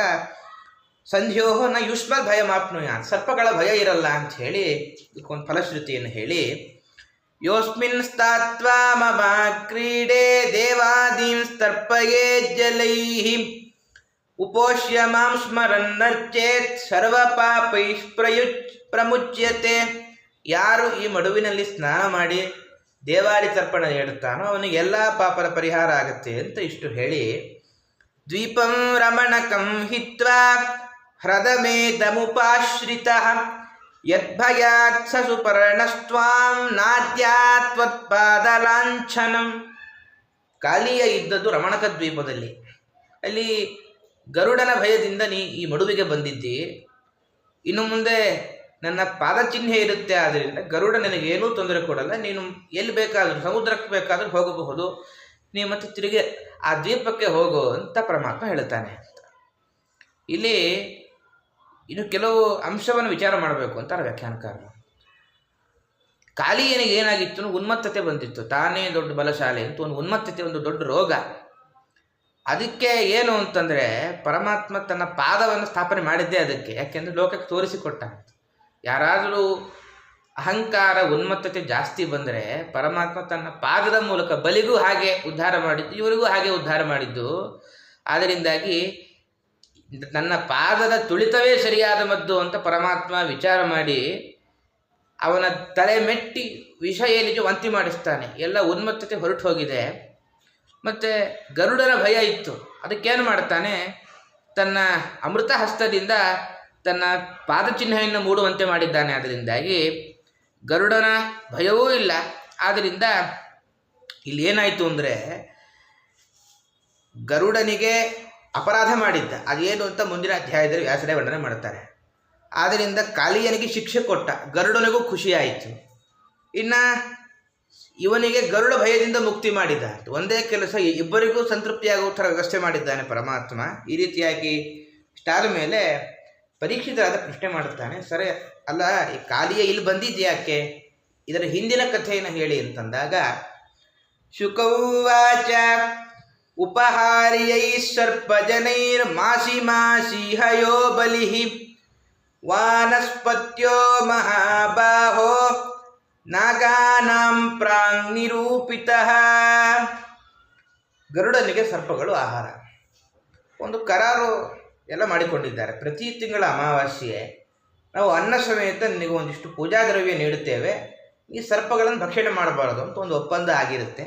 ಸಂಧ್ಯೋ ನ ಯುಷ್ಮದ್ ಭಯಮಾಪ್ನುಯಾತ್, ಸರ್ಪಗಳ ಭಯ ಇರಲ್ಲ ಅಂತ ಹೇಳಿ ಇದಕ್ಕೊಂದು ಫಲಶ್ರುತಿಯನ್ನು ಹೇಳಿ, ಯೋಸ್ಮಿನ್ ಸ್ಥಾತ್ವಾ ಮಮ ಕ್ರೀಡೆ ದೇವಾದೀಂ ಸ್ತರ್ಪಯೇ ಜಲೈಃ ಉಪೋಷ್ಯ ಮಾಂ ಸ್ಮರನ್ನರ್ಚೇತ್ ಸರ್ವ ಪಾಪೈಃ ಪ್ರಮುಚ್ಯತೆ. ಯಾರು ಈ ಮಡುವಿನಲ್ಲಿ ಸ್ನಾನ ಮಾಡಿ ದೇವಾದಿ ತರ್ಪಣ ನೀಡುತ್ತಾನೋ ಅವನಿಗೆ ಎಲ್ಲ ಪಾಪದ ಪರಿಹಾರ ಆಗುತ್ತೆ ಅಂತ ಇಷ್ಟು ಹೇಳಿ, ದ್ವೀಪಂ ರಮಣಕಂ ಹಿತ್ವಾ ಹ್ರದಮೇತಮುಪಾಶ್ರಿತಃ ಯದ್ಭಯಾತ್ ಸ ಸುಪರ್ಣಸ್ತ್ವಾಂ ನಾದ್ಯಾತ್ ತ್ವತ್ಪಾದಲಾಂಛನಂ. ಕಾಳಿಯ ಇದ್ದದ್ದು ರಮಣಕ ದ್ವೀಪದಲ್ಲಿ. ಅಲ್ಲಿ ಗರುಡನ ಭಯದಿಂದ ನೀ ಈ ಮಡುವಿಗೆ ಬಂದಿದ್ದಿ. ಇನ್ನು ಮುಂದೆ ನನ್ನ ಪಾದಚಿಹ್ನೆ ಇರುತ್ತೆ. ಆದ್ದರಿಂದ ಗರುಡ ನಿನಗೇನೂ ತೊಂದರೆ ಕೊಡಲ್ಲ. ನೀನು ಎಲ್ಲಿ ಬೇಕಾದರೂ, ಸಮುದ್ರಕ್ಕೆ ಬೇಕಾದರೂ ಹೋಗಬಹುದು. ನೀವು ಮತ್ತೆ ತಿರುಗಿ ಆ ದ್ವೀಪಕ್ಕೆ ಹೋಗು ಅಂತ ಪರಮಾತ್ಮ ಹೇಳ್ತಾನೆ. ಇಲ್ಲಿ ಇನ್ನು ಕೆಲವು ಅಂಶವನ್ನು ವಿಚಾರ ಮಾಡಬೇಕು ಅಂತಾರೆ ವ್ಯಾಖ್ಯಾನಕಾರರು. ಕಾಳಿಯನಿಗೆ ಏನಾಗಿತ್ತು, ಉನ್ಮತ್ತತೆ ಬಂದಿತ್ತು. ತಾನೇ ದೊಡ್ಡ ಬಲಶಾಲಿ ಅಂತ ಒಂದು ಉನ್ಮತ್ತತೆ, ಒಂದು ದೊಡ್ಡ ರೋಗ. ಅದಕ್ಕೆ ಏನು ಅಂತಂದರೆ ಪರಮಾತ್ಮ ತನ್ನ ಪಾದವನ್ನು ಸ್ಥಾಪನೆ ಮಾಡಿದ್ದೇ ಅದಕ್ಕೆ. ಯಾಕೆಂದರೆ ಲೋಕಕ್ಕೆ ತೋರಿಸಿಕೊಟ್ಟ. ಯಾರಾದರೂ ಅಹಂಕಾರ ಉನ್ಮತ್ತತೆ ಜಾಸ್ತಿ ಬಂದರೆ ಪರಮಾತ್ಮ ತನ್ನ ಪಾದದ ಮೂಲಕ ಬಲಿಗೂ ಹಾಗೆ ಉದ್ಧಾರ ಮಾಡಿದ್ದು, ಇವರಿಗೂ ಹಾಗೆ ಉದ್ಧಾರ ಮಾಡಿದ್ದು. ಆದ್ದರಿಂದಾಗಿ ನನ್ನ ಪಾದದ ತುಳಿತವೇ ಸರಿಯಾದ ಮದ್ದು ಅಂತ ಪರಮಾತ್ಮ ವಿಚಾರ ಮಾಡಿ ಅವನ ತಲೆ ಮೆಟ್ಟಿ ವಿಷ ಏನಿದೆ ವಂತಿ ಮಾಡಿಸ್ತಾನೆ. ಎಲ್ಲ ಉನ್ಮತ್ತತೆ ಹೊರಟು ಹೋಗಿದೆ. ಮತ್ತು ಗರುಡನ ಭಯ ಇತ್ತು. ಅದಕ್ಕೇನು ಮಾಡ್ತಾನೆ, ತನ್ನ ಅಮೃತ ಹಸ್ತದಿಂದ ತನ್ನ ಪಾದಚಿಹ್ನೆಯನ್ನು ಮೂಡುವಂತೆ ಮಾಡಿದ್ದಾನೆ. ಅದರಿಂದಾಗಿ ಗರುಡನ ಭಯವೂ ಇಲ್ಲ. ಆದ್ದರಿಂದ ಇಲ್ಲಿ ಏನಾಯಿತು ಅಂದರೆ, ಗರುಡನಿಗೆ ಅಪರಾಧ ಮಾಡಿದ್ದ, ಅದೇನು ಅಂತ ಮುಂದಿನ ಅಧ್ಯಾಯದಲ್ಲಿ ವ್ಯಾಸರೇ ವರ್ಣನೆ ಮಾಡ್ತಾರೆ. ಆದ್ದರಿಂದ ಕಾಳಿಯನಿಗೆ ಶಿಕ್ಷೆ ಕೊಟ್ಟ, ಗರುಡನಿಗೂ ಖುಷಿಯಾಯಿತು. ಇನ್ನು ಇವನಿಗೆ ಗರುಡ ಭಯದಿಂದ ಮುಕ್ತಿ ಮಾಡಿದ. ಒಂದೇ ಕೆಲಸ, ಇಬ್ಬರಿಗೂ ಸಂತೃಪ್ತಿಯಾಗುವ ಥರ ವ್ಯವಸ್ಥೆ ಮಾಡಿದ್ದಾನೆ ಪರಮಾತ್ಮ. ಈ ರೀತಿಯಾಗಿ ಇಷ್ಟಾದ ಮೇಲೆ ಪರೀಕ್ಷಿತರಾದ ಪ್ರಶ್ನೆ ಮಾಡುತ್ತಾನೆ, ಸರಿ ಅಲ್ಲ, ಈ ಕಾಳಿಯ ಇಲ್ಲಿ ಬಂದಿದ್ಯಾಕೆ, ಇದರ ಹಿಂದಿನ ಕಥೆಯನ್ನು ಹೇಳಿ ಅಂತಂದಾಗ, ಶುಕೌವಾಚ ಉಪಹಾರ್ಯೈ ಸರ್ಪಜನೈರ್ ಮಾಸಿ ಮಾಸಿ ಹಯೋ ಬಲಿಃ ವಾನಸ್ಪತ್ಯೋ ಮಹಾಬಾಹೋ ನಾಗಾನಾಂ ಪ್ರಾಂಗ್ ನಿರೂಪಿತಃ. ಗರುಡನಿಗೆ ಸರ್ಪಗಳು ಆಹಾರ. ಒಂದು ಕರಾರು ಎಲ್ಲ ಮಾಡಿಕೊಂಡಿದ್ದಾರೆ. ಪ್ರತಿ ತಿಂಗಳ ಅಮಾವಾಸ್ಯೆ ನಾವು ಅನ್ನ ಸಮೇತ ನಿನಗೆ ಒಂದಿಷ್ಟು ಪೂಜಾ ದ್ರವ್ಯ ನೀಡುತ್ತೇವೆ, ಈ ಸರ್ಪಗಳನ್ನು ಭಕ್ಷಣೆ ಮಾಡಬಾರದು ಅಂತ ಒಂದು ಒಪ್ಪಂದ ಆಗಿರುತ್ತೆ.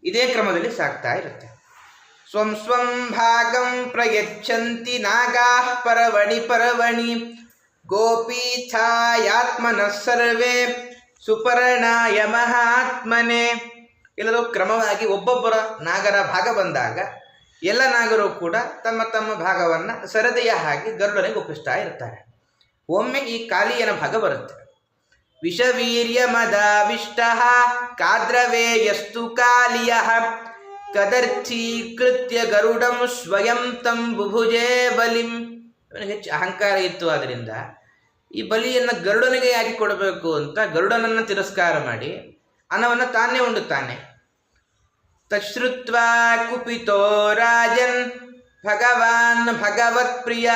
ಇದೇ ಕ್ರಮದಲ್ಲಿ ಸಾಗ್ತಾ ಇರುತ್ತೆ. ಸ್ವಂ ಸ್ವಂ ಭಾಗಂ ಪ್ರಯಚ್ಛಂತಿ ನಾಗಾಃ ಪರವಣಿ ಪರವಣಿ ಗೋಪೀಛಾಯಾತ್ಮನಃ ಸರ್ವೇ ಸುಪರ್ಣಾಯ ಮಹಾತ್ಮನೆ. ಎಲ್ಲರೂ ಕ್ರಮವಾಗಿ ಒಬ್ಬೊಬ್ಬರ ನಾಗರ ಭಾಗ ಬಂದಾಗ ಎಲ್ಲ ನಾಗರು ಕೂಡ ತಮ್ಮ ತಮ್ಮ ಭಾಗವನ್ನು ಸರದಿಯ ಹಾಗೆ ಗರುಡನಿಗೆ ಒಪ್ಪಿಸ್ತಾ ಇರ್ತಾರೆ. ಒಮ್ಮೆ ಈ ಕಾಳಿಯನ ಭಾಗ ಬರುತ್ತೆ. ವಿಷವೀರ್ಯ ಮದಾವಿಷ್ಟ ಕಾದ್ರವೇಯಸ್ತು ಕಾಳಿಯಃ ಕದರ್ಥೀಕೃತ್ಯ ಗರುಡಂ ಸ್ವಯಂ ತಂ ಬುಭುಜೇ ಬಲಿಂ. ಅವನಿಗೆ ಹೆಚ್ಚು ಅಹಂಕಾರ ಇತ್ತು. ಆದ್ದರಿಂದ ಈ ಬಲಿಯನ್ನು ಗರುಡನಿಗೆ ಯಾಕೆ ಕೊಡಬೇಕು ಅಂತ ಗರುಡನನ್ನು ತಿರಸ್ಕಾರ ಮಾಡಿ ಅನ್ನವನ್ನು ತಾನೇ ಉಂಡುತ್ತಾನೆ. ತಶ್ರುತ್ವಾ ಕುಪಿತೋ ರಾಜನ್ ಭಗವಾನ್ ಭಗವತ್ ಪ್ರಿಯ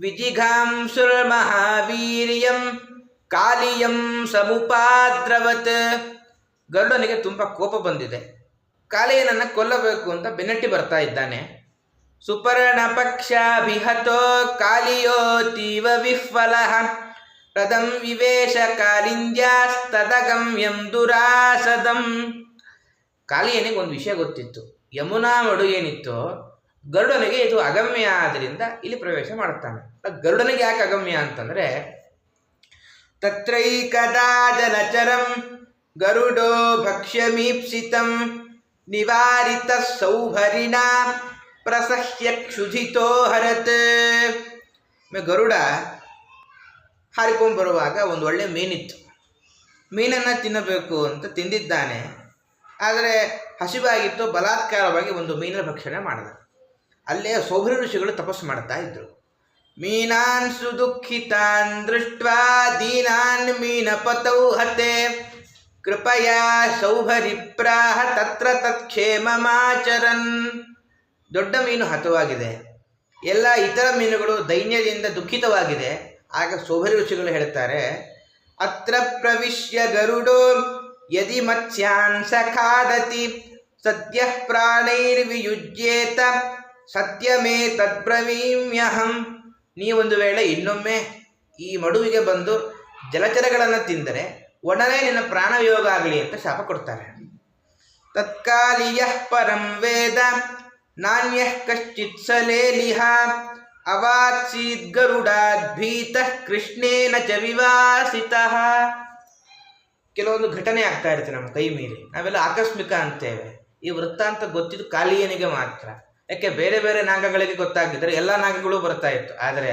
ವಿಜಿಘಾಂಸುರ್ಮಹಾವೀರ್ಯಂ ಕಾಳಿಯಂ ಸಮುಪಾದ್ರವತ್. ಗರುಡನಿಗೆ ತುಂಬ ಕೋಪ ಬಂದಿದೆ. ಕಾಳಿಯನನ್ನು ಕೊಲ್ಲಬೇಕು ಅಂತ ಬೆನ್ನಟ್ಟಿ ಬರ್ತಾ ಇದ್ದಾನೆ. ಸುಪರ್ಣ ಪಕ್ಷಾಭಿಹತೋ ಕಾಳಿಯೋತೀವ ವಿಹ್ವಲಃ ರಥಂ ವಿವೇಶ ಕಾಳಿಂದ್ಯಾಸ್ತದಗಮ್ಯಂ ದುರಾಸದಂ. ಕಾಳಿಯನಿಗೆ ಒಂದು ವಿಷಯ ಗೊತ್ತಿತ್ತು. ಯಮುನಾ ಮಡು ಏನಿತ್ತು, ಗರುಡನಿಗೆ ಇದು ಅಗಮ್ಯ ಆದ್ದರಿಂದ ಇಲ್ಲಿ ಪ್ರವೇಶ ಮಾಡುತ್ತಾನೆ. ಗರುಡನಿಗೆ ಯಾಕೆ ಅಗಮ್ಯ ಅಂತಂದರೆ, ತತ್ರೈಕದಾ ಜಲಚರಂ ಗರುಡೋ ಭಕ್ಷ್ಯಮೀಪ್ಸಿತಂ ನಿವಾರಿತ ಸೌಭರಿಣ ಪ್ರಸಹ್ಯ ಕ್ಷುಧಿತೋ ಹರತ್. ಗರುಡ ಹಾರಿಕೊಂಡ್ಬರುವಾಗ ಒಂದು ಒಳ್ಳೆ ಮೀನಿತ್ತು. ಮೀನನ್ನು ತಿನ್ನಬೇಕು ಅಂತ ತಿಂದಿದ್ದಾನೆ. ಆದರೆ ಹಸಿವಾಗಿತ್ತು, ಬಲಾತ್ಕಾರವಾಗಿ ಒಂದು ಮೀನಿನ ಭಕ್ಷಣೆ ಮಾಡಿದ. ಅಲ್ಲೇ ಸೌಭರಿ ಋಷಿಗಳು ತಪಸ್ಸು ಮಾಡ್ತಾ ಇದ್ರು. ಮೀನಾನ್ ಸುದುಃಖಿತಾನ್ ದೃಷ್ಟ್ವಾ ದೀನಾನ್ ಮೀನಪತೌ ಹತೆ ಕೃಪಯಾ ಸೌಭರಿ ಪ್ರಾಹ ತತ್ರ ತತ್ಕ್ಷೇಮಮಾಚರನ್. ದೊಡ್ಡ ಮೀನು ಹತವಾಗಿದೆ, ಎಲ್ಲ ಇತರ ಮೀನುಗಳು ದೈನ್ಯದಿಂದ ದುಃಖಿತವಾಗಿದೆ. ಆಗ ಸೌಭರಿ ಋಷಿಗಳು ಹೇಳ್ತಾರೆ, ಅತ್ರ ಪ್ರವಿಶ್ಯ ಗರುಡೋ ಯದಿ ಮತ್ಸ್ಯಾನ್ ಸಖಾದತಿ ಸದ್ಯ ಪ್ರಾಣೈರ್ವಿಯುಜ್ಯೇತ ಸತ್ಯಮೇ ತದ್ಬ್ರವೀಮ್ಯಹಂ. ನೀವೊಂದು ವೇಳೆ ಇನ್ನೊಮ್ಮೆ ಈ ಮಡುವಿಗೆ ಬಂದು ಜಲಚರಗಳನ್ನು ತಿಂದರೆ ಒಡನೆ ನಿನ್ನ ಪ್ರಾಣವಿಯೋಗ ಆಗಲಿ ಅಂತ ಶಾಪ ಕೊಡ್ತಾರೆ. ತತ್ಕಾಲಿಯಃ ಪರಂ ವೇದ ನಾಣ್ಯಃ ಕಶ್ಚಿತ್ ಸಲೇಲಿಹ ಅವಾತ್ಸೀದ್ ಗರುಡಾದ್ಭೀತಃ ಕೃಷ್ಣೇನ ಚ ವಿವಾಸಿತಃ. ಕೆಲವೊಂದು ಘಟನೆ ಆಗ್ತಾ ಇರುತ್ತೆ ನಮ್ಮ ಕೈ ಮೀರಿ, ನಾವೆಲ್ಲ ಆಕಸ್ಮಿಕ ಅಂತೇವೆ. ಈ ವೃತ್ತಾಂತ ಗೊತ್ತಿದ್ದು ಕಾಳಿಯನಿಗೆ ಮಾತ್ರ. ಯಾಕೆ ಬೇರೆ ಬೇರೆ ನಾಗಗಳಿಗೆ ಗೊತ್ತಾಗಿದ್ದರೆ ಎಲ್ಲ ನಾಗಗಳು ಬರ್ತಾ ಇತ್ತು. ಆದರೆ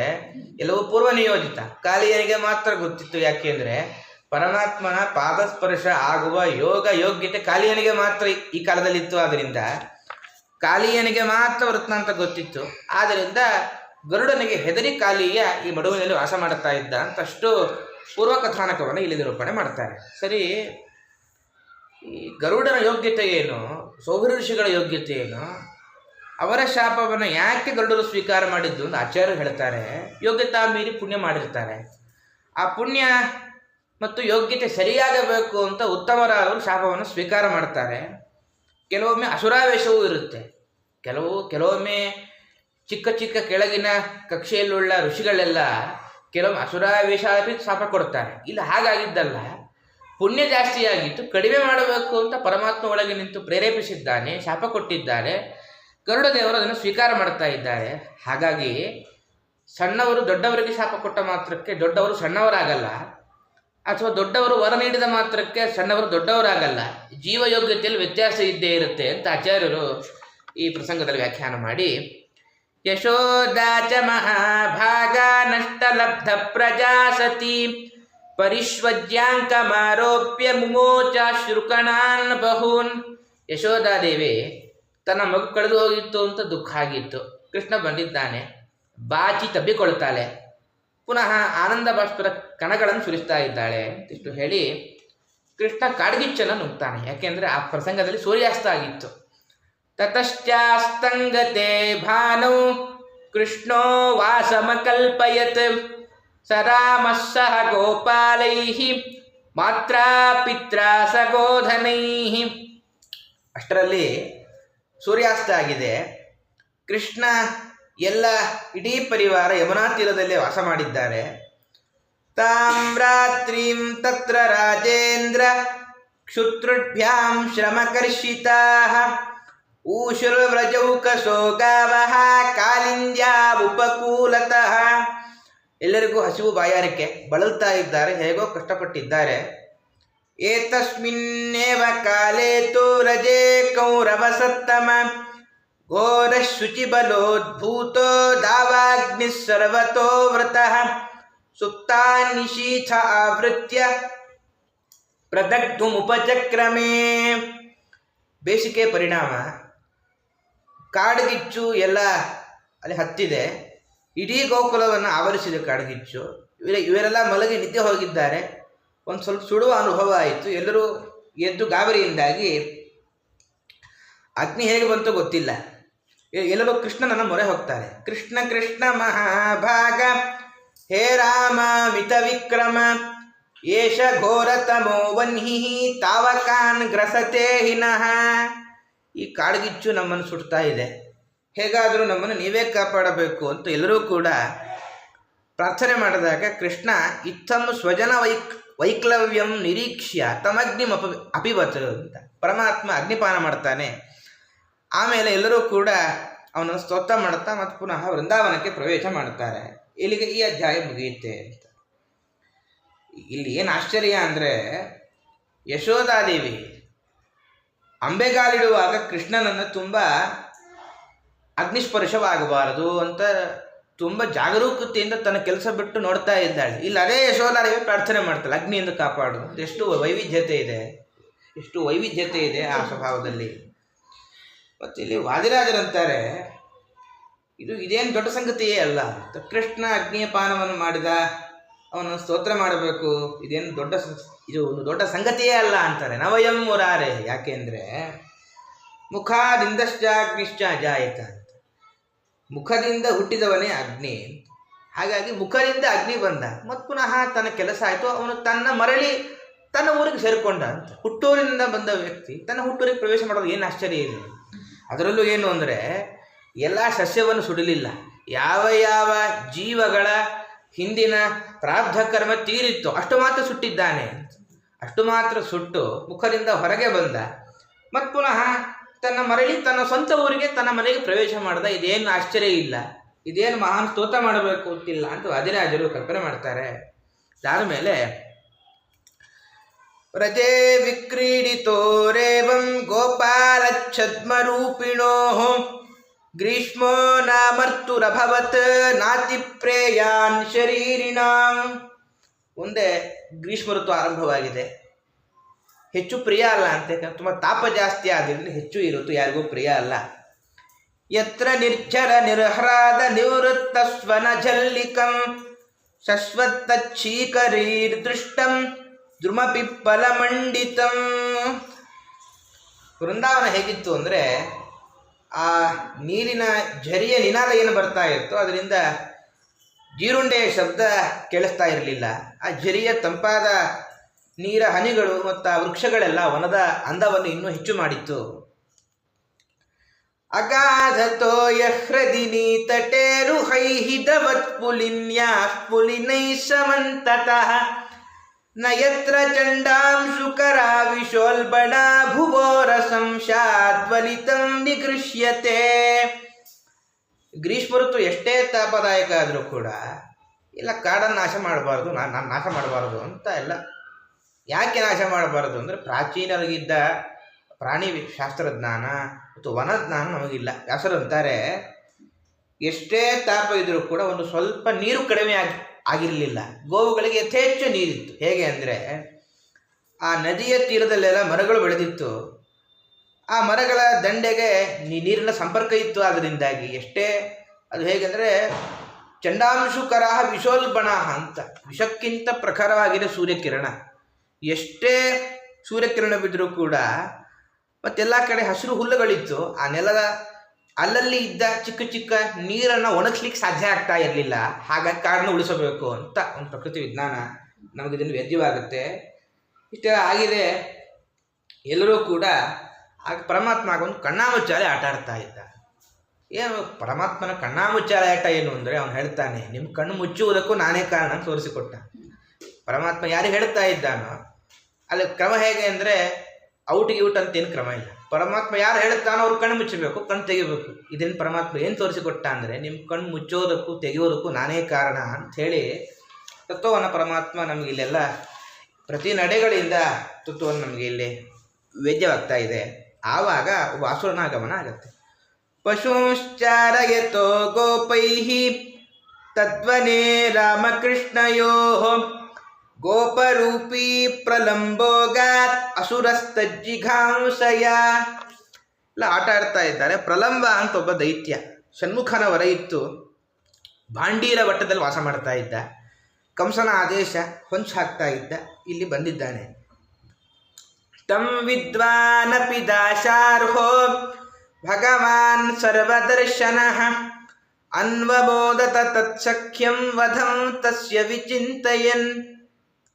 ಎಲ್ಲವೂ ಪೂರ್ವ ನಿಯೋಜಿತ. ಕಾಳಿಯನಿಗೆ ಮಾತ್ರ ಗೊತ್ತಿತ್ತು. ಯಾಕೆಂದರೆ ಪರಮಾತ್ಮನ ಪಾದಸ್ಪರ್ಶ ಆಗುವ ಯೋಗ್ಯತೆ ಕಾಳಿಯನಿಗೆ ಮಾತ್ರ ಈ ಕಾಲದಲ್ಲಿ ಇತ್ತು. ಆದ್ದರಿಂದ ಕಾಳಿಯನಿಗೆ ಮಾತ್ರ ವೃತ್ತಾಂತ ಗೊತ್ತಿತ್ತು. ಆದ್ದರಿಂದ ಗರುಡನಿಗೆ ಹೆದರಿ ಕಾಳಿಯ ಈ ಮಡುವಿನಲ್ಲಿ ವಾಸ ಮಾಡುತ್ತಾ ಇದ್ದ ಅಂತಷ್ಟು ಪೂರ್ವಕಥಾನಕವನ್ನು ಇಲ್ಲಿ ನಿರೂಪಣೆ ಮಾಡ್ತಾರೆ. ಸರಿ, ಈ ಗರುಡನ ಯೋಗ್ಯತೆ ಏನು, ಸೌಭರ ಋಷಿಗಳ ಯೋಗ್ಯತೆ ಏನು, ಅವರ ಶಾಪವನ್ನು ಯಾಕೆ ಗರುಡರು ಸ್ವೀಕಾರ ಮಾಡಿದ್ದು ಅಂತ ಆಚಾರ್ಯರು ಹೇಳ್ತಾರೆ. ಯೋಗ್ಯತಾ ಮೀರಿ ಪುಣ್ಯ ಮಾಡಿರ್ತಾರೆ. ಆ ಪುಣ್ಯ ಮತ್ತು ಯೋಗ್ಯತೆ ಸರಿಯಾಗಬೇಕು ಅಂತ ಉತ್ತಮರಾದವರು ಶಾಪವನ್ನು ಸ್ವೀಕಾರ ಮಾಡ್ತಾರೆ. ಕೆಲವೊಮ್ಮೆ ಅಸುರಾವೇಶವೂ ಇರುತ್ತೆ. ಕೆಲವೊಮ್ಮೆ ಚಿಕ್ಕ ಚಿಕ್ಕ ಕೆಳಗಿನ ಕಕ್ಷೆಯಲ್ಳುಳ್ಳ ಋಷಿಗಳೆಲ್ಲ ಕೆಲವೊಮ್ಮೆ ಅಸುರಾವೇಶ ಶಾಪ ಕೊಡ್ತಾರೆ. ಇಲ್ಲ, ಹಾಗಾಗಿದ್ದಲ್ಲ. ಪುಣ್ಯ ಜಾಸ್ತಿಯಾಗಿತ್ತು, ಕಡಿಮೆ ಮಾಡಬೇಕು ಅಂತ ಪರಮಾತ್ಮ ಒಳಗೆ ನಿಂತು ಪ್ರೇರೇಪಿಸಿದ್ದಾನೆ, ಶಾಪ ಕೊಟ್ಟಿದ್ದಾರೆ. ಗರುಡ ದೇವರು ಅದನ್ನು ಸ್ವೀಕಾರ ಮಾಡ್ತಾ ಇದ್ದಾರೆ. ಹಾಗಾಗಿ ಸಣ್ಣವರು ದೊಡ್ಡವರಿಗೆ ಶಾಪ ಕೊಟ್ಟ ಮಾತ್ರಕ್ಕೆ ದೊಡ್ಡವರು ಸಣ್ಣವರಾಗಲ್ಲ, ಅಥವಾ ದೊಡ್ಡವರು ವರ ನೀಡಿದ ಮಾತ್ರಕ್ಕೆ ಸಣ್ಣವರು ದೊಡ್ಡವರಾಗಲ್ಲ. ಜೀವಯೋಗ್ಯತೆಯಲ್ಲಿ ವ್ಯತ್ಯಾಸ ಇದ್ದೇ ಇರುತ್ತೆ ಅಂತ ಆಚಾರ್ಯರು ಈ ಪ್ರಸಂಗದಲ್ಲಿ ವ್ಯಾಖ್ಯಾನ ಮಾಡಿ, ಯಶೋದಾಚ ಮಹಾಭಾಗ ನಷ್ಟಲಬ್ಧ ಪ್ರಜಾಸತಿ ಪರಿಶ್ವಜ್ಯಾಂಕಮಾರೋಪ್ಯ ಮುಮೋಚಾಶ್ರುಕಣಾನ್ ಬಹೂನ್. ಯಶೋದಾದೇವಿ ತನ್ನ ಮಗು ಕಳೆದು ಹೋಗಿತ್ತು ಅಂತ ದುಃಖ ಆಗಿತ್ತು. ಕೃಷ್ಣ ಬಂದಿದ್ದಾನೆ, ಬಾಚಿ ತಬ್ಬಿಕೊಳ್ತಾಳೆ. ಪುನಃ ಆನಂದ ಬಾಷ್ಪದ ಕಣಗಳನ್ನು ಸುರಿಸ್ತಾ ಇದ್ದಾಳೆ ಇಷ್ಟು ಹೇಳಿ ಕೃಷ್ಣ ಕಾಡ್ಗಿಚ್ಚನ್ನು ನುಗ್ತಾನೆ. ಯಾಕೆಂದರೆ ಆ ಪ್ರಸಂಗದಲ್ಲಿ ಸೂರ್ಯಾಸ್ತ ಆಗಿತ್ತು. ತತಶ್ಚಾಸ್ತಂಗತೆ ಭಾನೌ ಕೃಷ್ಣೋ ವಾಸಮಕಲ್ಪಯತ್ ಸರಾಮಃ ಸಹ ಗೋಪಾಲೈಃ ಮಾತ್ರಾ ಪಿತ್ರಾ ಸಗೋಧನೈಃ. ಅಷ್ಟರಲ್ಲಿ ಸೂರ್ಯಾಸ್ತ ಆಗಿದೆ. ಕೃಷ್ಣ ಎಲ್ಲ ಇಡೀ ಪರಿವಾರ ಯಮುನಾ ತೀರದಲ್ಲಿ ವಾಸ ಮಾಡಿದ್ದಾರೆ. ತಾಂ ರಾತ್ರಿಂ ತತ್ರ ರಾಜೇಂದ್ರ ಕ್ಷುತ್ರುಭ್ಯಾಂ ಶ್ರಮಕರ್ಷಿತಾಃ ಊಷುರ್ವ್ರಜೌಕಸೋ ಗಾವಃ ಕಾಲಿಂದ್ಯಾ ಉಪಕೂಲತಃ. ಎಲ್ಲರಿಗೂ ಹಸಿವು ಬಾಯಾರಿಕೆ, ಬಳಲ್ತಾ ಇದ್ದಾರೆ, ಹೇಗೋ ಕಷ್ಟಪಟ್ಟಿದ್ದಾರೆ. ಏತಸ್ಮಿನ್ನೇವ ಕಾಲೇ ತು ರಜೆ ಕೌರವಸತ್ತಮ ಘೋರ ಶುಚಿಬಲೋದ್ಭೂತೋ ದಾವಾಗ್ನಿ ಸರ್ವತೋ ವೃತಃ ಸುಪ್ತಾನ್ನಿಶೀಥ ಆವೃತ್ಯ ಪ್ರದಗ್ಧುಮುಪಚಕ್ರಮೇ. ಬೇಸಿಗೆ ಪರಿಣಾಮ, ಕಾಡ್ಗಿಚ್ಚು ಎಲ್ಲ ಅಲ್ಲಿ ಹತ್ತಿದೆ. ಇಡೀ ಗೋಕುಲವನ್ನು ಆವರಿಸಿದೆ ಕಾಡ್ಗಿಚ್ಚು. ಇವರೆಲ್ಲ ಮಲಗಿ ನಿದ್ದೆ ಹೋಗಿದ್ದಾರೆ. ಒಂದು ಸ್ವಲ್ಪ ಸುಡುವ ಅನುಭವ ಆಯಿತು. ಎಲ್ಲರೂ ಎದ್ದು ಗಾಬರಿಯಿಂದಾಗಿ ಅಗ್ನಿ ಹೇಗೆ ಬಂತು ಗೊತ್ತಿಲ್ಲ. ಎಲ್ಲರೂ ಕೃಷ್ಣನನ್ನು ಮೊರೆ ಹೋಗ್ತಾರೆ. ಕೃಷ್ಣ ಕೃಷ್ಣ ಮಹಾಭಾಗ ಹೇ ರಾಮ ಮಿತ ವಿಕ್ರಮ ಏಷ ಘೋರತಮೋ ವನ್ಹಿ ತಾವಕಾನ್ ಗ್ರಸತೆ ಹಿನಃ. ಈ ಕಾಡ್ಗಿಚ್ಚು ನಮ್ಮನ್ನು ಸುಡ್ತಾ ಇದೆ, ಹೇಗಾದರೂ ನಮ್ಮನ್ನು ನೀವೇ ಕಾಪಾಡಬೇಕು ಅಂತ ಎಲ್ಲರೂ ಕೂಡ ಪ್ರಾರ್ಥನೆ ಮಾಡಿದಾಗ ಕೃಷ್ಣ ಇತ್ತಂ ಸ್ವಜನ ವೈಕ್ಲವ್ಯಂ ನಿರೀಕ್ಷ್ಯ ತಮಗ್ನಿಂ ಅಪಿವತ್ ಅಂತ ಪರಮಾತ್ಮ ಅಗ್ನಿಪಾನ ಮಾಡ್ತಾನೆ. ಆಮೇಲೆ ಎಲ್ಲರೂ ಕೂಡ ಅವನನ್ನು ಸ್ತೋತ್ರ ಮಾಡುತ್ತಾ ಮತ್ತು ಪುನಃ ವೃಂದಾವನಕ್ಕೆ ಪ್ರವೇಶ ಮಾಡುತ್ತಾರೆ. ಇಲ್ಲಿಗೆ ಈ ಅಧ್ಯಾಯ ಮುಗಿಯುತ್ತೆ ಅಂತ. ಇಲ್ಲಿ ಏನು ಆಶ್ಚರ್ಯ ಅಂದರೆ, ಯಶೋದಾದೇವಿ ಅಂಬೆಗಾಲಿಡುವಾಗ ಕೃಷ್ಣನನ್ನು ತುಂಬ ಅಗ್ನಿಸ್ಪರ್ಶವಾಗಬಾರದು ಅಂತ ತುಂಬ ಜಾಗರೂಕತೆಯಿಂದ ತನ್ನ ಕೆಲಸ ಬಿಟ್ಟು ನೋಡ್ತಾ ಇದ್ದಾಳೆ. ಇಲ್ಲಿ ಅದೇ ಯಶೋದಾದೇವಿ ಪ್ರಾರ್ಥನೆ ಮಾಡ್ತಾಳೆ, ಅಗ್ನಿಯಿಂದ ಕಾಪಾಡು. ಎಷ್ಟು ವೈವಿಧ್ಯತೆ ಇದೆ ಆ ಸ್ವಭಾವದಲ್ಲಿ. ಮತ್ತು ಇಲ್ಲಿ ವಾದಿರಾಜರಂತಾರೆ, ಇದೇನು ದೊಡ್ಡ ಸಂಗತಿಯೇ ಅಲ್ಲ. ಕೃಷ್ಣ ಅಗ್ನಿಯ ಪಾನವನ್ನು ಮಾಡಿದ, ಅವನನ್ನು ಸ್ತೋತ್ರ ಮಾಡಬೇಕು, ಇದು ಒಂದು ದೊಡ್ಡ ಸಂಗತಿಯೇ ಅಲ್ಲ ಅಂತಾರೆ. ನವಯಂ ಮುರಾರೆ. ಯಾಕೆಂದರೆ ಮುಖಾದಿಂದಶ್ಚಾಗ್ನಿಶ್ಚ ಜಾಯತ ಅಂತ, ಮುಖದಿಂದ ಹುಟ್ಟಿದವನೇ ಅಗ್ನಿ. ಹಾಗಾಗಿ ಮುಖದಿಂದ ಅಗ್ನಿ ಬಂದ, ಮತ್ತು ಪುನಃ ತನ್ನ ಕೆಲಸ ಆಯಿತು. ಅವನು ಮರಳಿ ತನ್ನ ಊರಿಗೆ ಸೇರಿಕೊಂಡ ಅಂತ. ಹುಟ್ಟೂರಿನಿಂದ ಬಂದ ವ್ಯಕ್ತಿ ತನ್ನ ಹುಟ್ಟೂರಿಗೆ ಪ್ರವೇಶ ಮಾಡೋದು ಏನು ಆಶ್ಚರ್ಯ ಇದೆ. ಅದರಲ್ಲೂ ಏನು ಅಂದರೆ, ಎಲ್ಲ ಸಸ್ಯವನ್ನು ಸುಡಲಿಲ್ಲ. ಯಾವ ಯಾವ ಜೀವಗಳ ಹಿಂದಿನ ಪ್ರಾರಬ್ಧ ಕರ್ಮ ತೀರಿತ್ತು ಅಷ್ಟು ಮಾತ್ರ ಸುಟ್ಟಿದ್ದಾನೆ. ಅಷ್ಟು ಮಾತ್ರ ಸುಟ್ಟು ಮುಖದಿಂದ ಹೊರಗೆ ಬಂದ, ಮತ್ತು ಪುನಃ ಮರಳಿ ತನ್ನ ಸ್ವಂತ ಊರಿಗೆ, ತನ್ನ ಮನೆಗೆ ಪ್ರವೇಶ ಮಾಡಿದ. ಇದೇನು ಆಶ್ಚರ್ಯ ಇಲ್ಲ, ಇದೇನು ಮಹಾನ್ ಸ್ತೋತ್ರ ಮಾಡಬೇಕು ಅಂತಿಲ್ಲ ಅಂತ ವಾದಿರಾಜರು ಕಲ್ಪನೆ ಮಾಡ್ತಾರೆ. ಅದಾದ ಮೇಲೆ ವ್ರಜೇ ವಿಕ್ರೀಡಿತೋರೇವಂ ಗೋಪಾಲಚ್ಛದ್ಮರೂಪಿಣೋ ಗ್ರೀಷ್ಮೋ ನಾಮರ್ತುರಭವತ್ ನಾತಿ ಪ್ರೇಯಾನ್ ಶರೀರಿಣಾಂ. ಮುಂದೆ ಗ್ರೀಷ್ಮ ಋತು ಆರಂಭವಾಗಿದೆ. ಹೆಚ್ಚು ಪ್ರಿಯ ಅಲ್ಲ ಅಂತೆ, ತುಂಬ ತಾಪ ಜಾಸ್ತಿ ಆದ್ದರಿಂದ ಹೆಚ್ಚು ಈ ಋತು ಯಾರಿಗೂ ಪ್ರಿಯ ಅಲ್ಲ. ಯತ್ರ ನಿರ್ಜರ ನಿರ್ಹ್ರಾದ ನಿವೃತ್ತ ಸ್ವನ ಝಲ್ಲಿಕಂ ಶಶ್ವತ್ತಚ್ಛೀಕರೀರ್ದೃಷ್ಟಂ ದ್ರುಮಪಿಪ್ಪಲ ಮಂಡಿತಂ. ವೃಂದಾವನ ಹೇಗಿತ್ತು ಅಂದರೆ ಆ ನೀರಿನ ಝರಿಯ ನಿನಾದ ಏನು ಬರ್ತಾ ಇತ್ತು ಅದರಿಂದ ಜೀರುಂಡೆಯ ಶಬ್ದ ಕೇಳಿಸ್ತಾ ಇರಲಿಲ್ಲ. ಆ ಝರಿಯ ತಂಪಾದ ನೀರ ಹನಿಗಳು ಮತ್ತು ಆ ವೃಕ್ಷಗಳೆಲ್ಲ ವನದ ಅಂದವನ್ನು ಇನ್ನೂ ಹೆಚ್ಚು ಮಾಡಿತ್ತು. ಅಗಾಧತೋ ಯಹ್ರದಿನಿ ತಟೇರುಹೈಹಿದವತ್ ಪುಲಿನ್ಯಾ ಪುಲಿನೈ ಸಮಂತತಃ ನ ಯತ್ರ ಚಂಡಾಂಶುಕರಾ ವಿಶೋಲ್ಬಣಾ ಭುವೋರಸಂ ಶಾದ್ವಲಿತಂ ನಿಗೃಶ್ಯತೆ. ಗ್ರೀಷ್ಮ ಋತು ಎಷ್ಟೇ ತಾಪದಾಯಕ ಆದರೂ ಕೂಡ ಇಲ್ಲ ಕಾಡನ್ನು ನಾಶ ಮಾಡಬಾರ್ದು, ನಾನು ನಾಶ ಮಾಡಬಾರ್ದು ಅಂತ ಇಲ್ಲ. ಯಾಕೆ ನಾಶ ಮಾಡಬಾರ್ದು ಅಂದರೆ ಪ್ರಾಚೀನರಿಗಿದ್ದ ಪ್ರಾಣಿ ಶಾಸ್ತ್ರಜ್ಞಾನ ಮತ್ತು ವನಜ್ಞಾನ ನಮಗಿಲ್ಲ. ವ್ಯಾಸರು ಅಂತಾರೆ ಎಷ್ಟೇ ತಾಪ ಇದ್ದರೂ ಕೂಡ ಒಂದು ಸ್ವಲ್ಪ ನೀರು ಕಡಿಮೆ ಆಗಿರಲಿಲ್ಲ. ಗೋವುಗಳಿಗೆ ಯಥೇಚ್ಛ ನೀರಿತ್ತು. ಹೇಗೆ ಅಂದರೆ ಆ ನದಿಯ ತೀರದಲ್ಲೆಲ್ಲ ಮರಗಳು ಬೆಳೆದಿತ್ತು. ಆ ಮರಗಳ ದಂಡೆಗೆ ನೀರಿನ ಸಂಪರ್ಕ ಇತ್ತು. ಅದರಿಂದಾಗಿ ಎಷ್ಟೇ ಅದು ಹೇಗೆಂದರೆ ಚಂಡಾಂಶುಕರ ವಿಶೋಲ್ಬಣ ಅಂತ, ವಿಷಕ್ಕಿಂತ ಪ್ರಖರವಾಗಿದೆ ಸೂರ್ಯಕಿರಣ. ಎಷ್ಟೇ ಸೂರ್ಯಕಿರಣ ಬಿದ್ದರೂ ಕೂಡ ಮತ್ತೆಲ್ಲ ಕಡೆ ಹಸಿರು ಹುಲ್ಲುಗಳಿತ್ತು. ಆ ನೆಲದ ಅಲ್ಲಲ್ಲಿ ಇದ್ದ ಚಿಕ್ಕ ಚಿಕ್ಕ ನೀರನ್ನು ಒಣಗಿಸ್ಲಿಕ್ಕೆ ಸಾಧ್ಯ ಆಗ್ತಾ ಇರಲಿಲ್ಲ. ಹಾಗಾಗಿ ಕಾಡನ್ನು ಉಳಿಸಬೇಕು ಅಂತ ಒಂದು ಪ್ರಕೃತಿ ವಿಜ್ಞಾನ ನಮಗಿದನ್ನು ವೇದ್ಯವಾಗುತ್ತೆ. ಇಷ್ಟ ಆಗಿದೆ. ಎಲ್ಲರೂ ಕೂಡ ಆಗ ಪರಮಾತ್ಮ ಒಂದು ಕಣ್ಣಾಮುಚ್ಚಾಲೆ ಆಟ ಆಡ್ತಾ ಇದ್ದ. ಏನು ಪರಮಾತ್ಮನ ಕಣ್ಣಾಮುಚ್ಚಾಲೆ ಆಟ ಏನು ಅಂದರೆ ಅವನು ಹೇಳ್ತಾನೆ ನಿಮ್ಮ ಕಣ್ಣು ಮುಚ್ಚುವುದಕ್ಕೂ ನಾನೇ ಕಾರಣ ಅಂತ ತೋರಿಸಿಕೊಟ್ಟ. ಪರಮಾತ್ಮ ಯಾರಿಗೆ ಹೇಳ್ತಾ ಇದ್ದಾನೋ ಅಲ್ಲಿ ಕ್ರಮ ಹೇಗೆ ಅಂದರೆ ಔಟಿಗೆ ಔಟ್ ಅಂತೇನು ಕ್ರಮ ಇಲ್ಲ. ಪರಮಾತ್ಮ ಯಾರು ಹೇಳ್ತಾನೋ ಅವ್ರು ಕಣ್ಣು ಮುಚ್ಚಬೇಕು, ಕಣ್ಣು ತೆಗಿಬೇಕು. ಇದನ್ನು ಪರಮಾತ್ಮ ಏನು ತೋರಿಸಿಕೊಟ್ಟ ಅಂದರೆ ನಿಮ್ಮ ಕಣ್ಣು ಮುಚ್ಚೋದಕ್ಕೂ ತೆಗೆಯೋದಕ್ಕೂ ನಾನೇ ಕಾರಣ ಅಂಥೇಳಿ ತತ್ವವನ್ನು ಪರಮಾತ್ಮ ನಮಗೆ ಇಲ್ಲೆಲ್ಲ ಪ್ರತಿ ನಡೆಗಳಿಂದ ತತ್ವವನ್ನು ನಮಗೆ ಇಲ್ಲಿ ವೇದ್ಯವಾಗ್ತಾ ಇದೆ. ಆವಾಗ ಒಬ್ಬ ಅಸುರನ ಆಗಮನ ಆಗುತ್ತೆ. ಪಶುಶ್ಚಾರಯತೋ ಗೋಪೈಃ ತದ್ವನೇ ರಾಮಕೃಷ್ಣಯೋ ಗೋಪರೂಪೀ ಪ್ರಲಂಬೋಗಾತ್ ಅಸುರಸ್ತಜ್ಜಿಘಾಂಸಯ. ಎಲ್ಲ ಆಟ ಆಡ್ತಾ ಇದ್ದಾರೆ. ಪ್ರಲಂಬ ಅಂತ ಒಬ್ಬ ದೈತ್ಯ ಷಣ್ಮುಖನ ವರ ಇತ್ತು. ಭಾಂಡೀರ ವಟ್ಟದಲ್ಲಿ ವಾಸ ಮಾಡ್ತಾ ಇದ್ದ. ಕಂಸನ ಆದೇಶ ಹೊಂಚು ಹಾಕ್ತಾ ಇದ್ದ. ಇಲ್ಲಿ ಬಂದಿದ್ದಾನೆ. ತಂ ವಿದ್ವಾನಪಿ ದಾಶಾರ್ಹೋ ಭಗವಾನ್ ಸರ್ವದರ್ಶನಃ ಅನ್ವಬೋಧತ ತತ್ಸಖ್ಯಂ ವಧಂ ತಸ್ಯ ವಿಚಿಂತಯನ್.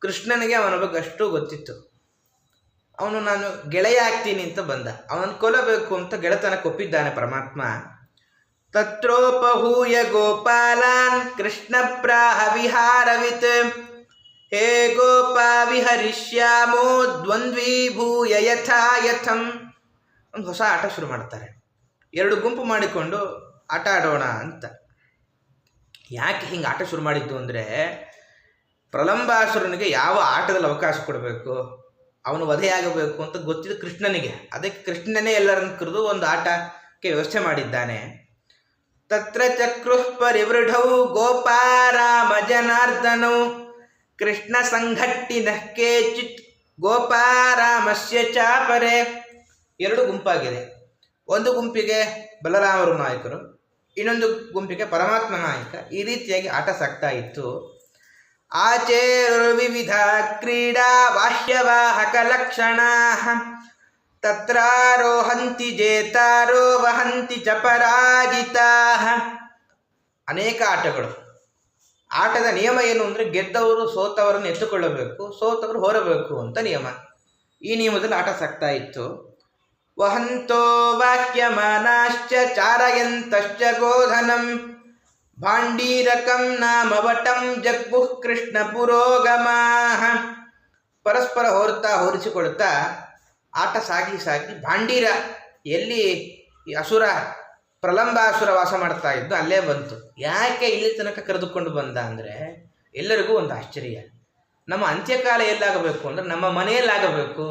ಕೃಷ್ಣನಿಗೆ ಅವನ ಬಗ್ಗೆ ಅಷ್ಟು ಗೊತ್ತಿತ್ತು. ಅವನು ನಾನು ಗೆಳೆಯ ಆಗ್ತೀನಿ ಅಂತ ಬಂದ. ಅವನನ್ನು ಕೊಲ್ಲಬೇಕು ಅಂತ ಗೆಳೆತನಕ್ಕೆ ಒಪ್ಪಿದ್ದಾನೆ ಪರಮಾತ್ಮ. ತತ್ರೋಪಹೂಯ ಗೋಪಾಲಾನ್ ಕೃಷ್ಣ ಪ್ರಾಹ ವಿಹಾರವಿತ್ ಹೇ ಗೋಪಾ ವಿಹರಿಷ್ಯಾಮೋ ದ್ವಂದ್ವೀಭೂಯ ಯಥಾ ಯಥಂ. ಒಂದು ಹೊಸ ಆಟ ಶುರು ಮಾಡ್ತಾರೆ. ಎರಡು ಗುಂಪು ಮಾಡಿಕೊಂಡು ಆಟ ಆಡೋಣ ಅಂತ. ಯಾಕೆ ಹಿಂಗೆ ಆಟ ಶುರು ಮಾಡಿದ್ದು ಅಂದರೆ ಪ್ರಲಂಬಾಸುರನಿಗೆ ಯಾವ ಆಟದಲ್ಲಿ ಅವಕಾಶ ಕೊಡಬೇಕು, ಅವನು ವಧೆಯಾಗಬೇಕು ಅಂತ ಗೊತ್ತಿದ್ದು ಕೃಷ್ಣನಿಗೆ. ಅದಕ್ಕೆ ಕೃಷ್ಣನೇ ಎಲ್ಲರನ್ನು ಕರೆದು ಒಂದು ಆಟಕ್ಕೆ ವ್ಯವಸ್ಥೆ ಮಾಡಿದ್ದಾನೆ. ತತ್ರ ಚಕ್ರುಃ ಪರಿವೃಢೌ ಗೋಪಾರಾಮ ಜನಾರ್ದನೌ ಕೃಷ್ಣ ಸಂಘಟ್ಟಿನಃ ಕೇಚಿತ್ ಗೋಪಾರಾಮಸ್ಯ ಚಾಪರೆ. ಎರಡು ಗುಂಪಾಗಿದೆ. ಒಂದು ಗುಂಪಿಗೆ ಬಲರಾಮರು ನಾಯಕರು, ಇನ್ನೊಂದು ಗುಂಪಿಗೆ ಪರಮಾತ್ಮ ನಾಯಕ. ಈ ರೀತಿಯಾಗಿ ಆಟ ಸಾಗ್ತಾ ಇತ್ತು. ಆಚೇರ್ವಿವಿಧ ಕ್ರೀಡಾ ಬಾಹ್ಯವಾಹಕ ಲಕ್ಷಣಾ ತತ್ರಾರೋಹಂತಿ ಜೇತಾರೋ ವಹಂತಿ ಚ ಪರಾಜಿತಾಃ. ಅನೇಕ ಆಟಗಳು. ಆಟದ ನಿಯಮ ಏನು ಅಂದರೆ ಗೆದ್ದವರು ಸೋತವರನ್ನು ಎತ್ತುಕೊಳ್ಳಬೇಕು, ಸೋತವರು ಹೊರಬೇಕು ಅಂತ ನಿಯಮ. ಈ ನಿಯಮದಲ್ಲಿ ಆಟ ಸಾಗ್ತಾ ಇತ್ತು. ವಹಂತೋ ವಾಕ್ಯಮಾನಾಶ್ಚ ಚಾರಯಂತಶ್ಚ ಗೋಧನಂ ಭಾಂಡೀರಕಂ ನಾಮ ವಟಂ ಜಗ್ಗುಃ ಕೃಷ್ಣ ಪುರೋಗಮಾಃ. ಪರಸ್ಪರ ಹೋರಿಸಿಕೊಡುತ್ತಾ ಆಟ ಸಾಗಿ ಭಾಂಡೀರ ಎಲ್ಲಿ ಈ ಅಸುರ ಪ್ರಲಂಬಾಸುರ ವಾಸ ಮಾಡ್ತಾ ಇದ್ದು ಅಲ್ಲೇ ಬಂತು. ಯಾಕೆ ಇಲ್ಲಿ ತನಕ ಕರೆದುಕೊಂಡು ಬಂದ ಅಂದರೆ ಎಲ್ಲರಿಗೂ ಒಂದು ಆಶ್ಚರ್ಯ. ನಮ್ಮ ಅಂತ್ಯಕಾಲ ಎಲ್ಲಾಗಬೇಕು ಅಂದರೆ ನಮ್ಮ ಮನೆಯಲ್ಲಾಗಬೇಕು.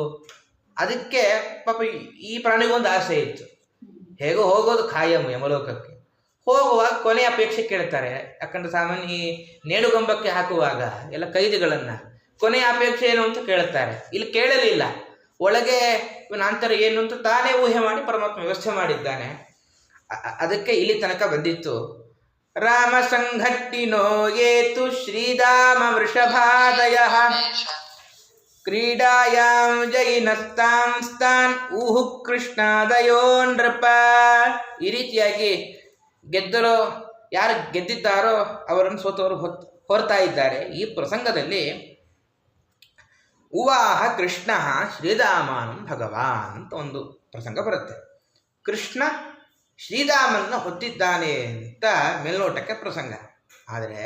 ಅದಕ್ಕೆ ಪಾಪ ಈ ಪ್ರಾಣಿಗೊಂದು ಆಸೆ ಇತ್ತು. ಹೇಗೋ ಹೋಗೋದು ಖಾಯಂ ಯಮಲೋಕಕ್ಕೆ. ಹೋಗುವಾಗ ಕೊನೆ ಅಪೇಕ್ಷೆ ಕೇಳ್ತಾರೆ. ಯಾಕಂದ್ರೆ ಸಾಮಾನ್ಯ ಈ ನೇಣುಗಂಬಕ್ಕೆ ಹಾಕುವಾಗ ಎಲ್ಲ ಕೈದಿಗಳನ್ನು ಕೊನೆಯ ಅಪೇಕ್ಷೆ ಏನು ಅಂತ ಕೇಳ್ತಾರೆ. ಇಲ್ಲಿ ಕೇಳಲಿಲ್ಲ. ಒಳಗೆ ನಂತರ ಏನು ಅಂತ ತಾನೇ ಊಹೆ ಮಾಡಿ ಪರಮಾತ್ಮ ವ್ಯವಸ್ಥೆ ಮಾಡಿದ್ದಾನೆ. ಅದಕ್ಕೆ ಇಲ್ಲಿ ತನಕ ಬಂದಿತ್ತು. ರಾಮ ಸಂಘಟ್ಟಿನೋ ಏತು ಶ್ರೀಧಾಮ ವೃಷಭಾದಯ ಕ್ರೀಡಾಯಾಂ ಜೈನಸ್ತಾಂ ಸ್ತಾನ್ ಊಹು ಕೃಷ್ಣಾದಯೋ ನೃಪ. ಈ ರೀತಿಯಾಗಿ ಗೆದ್ದರೋ ಯಾರು ಗೆದ್ದಿದ್ದಾರೋ ಅವರನ್ನು ಸೋತವರು ಹೊರ್ತಾ ಇದ್ದಾರೆ. ಈ ಪ್ರಸಂಗದಲ್ಲಿ ಉವಾಹ ಕೃಷ್ಣ ಶ್ರೀರಾಮನ್ ಭಗವಾನ್ ಅಂತ ಒಂದು ಪ್ರಸಂಗ ಬರುತ್ತೆ. ಕೃಷ್ಣ ಶ್ರೀರಾಮನ್ನ ಹೊತ್ತಿದ್ದಾನೆ ಅಂತ ಮೇಲ್ನೋಟಕ್ಕೆ ಪ್ರಸಂಗ. ಆದರೆ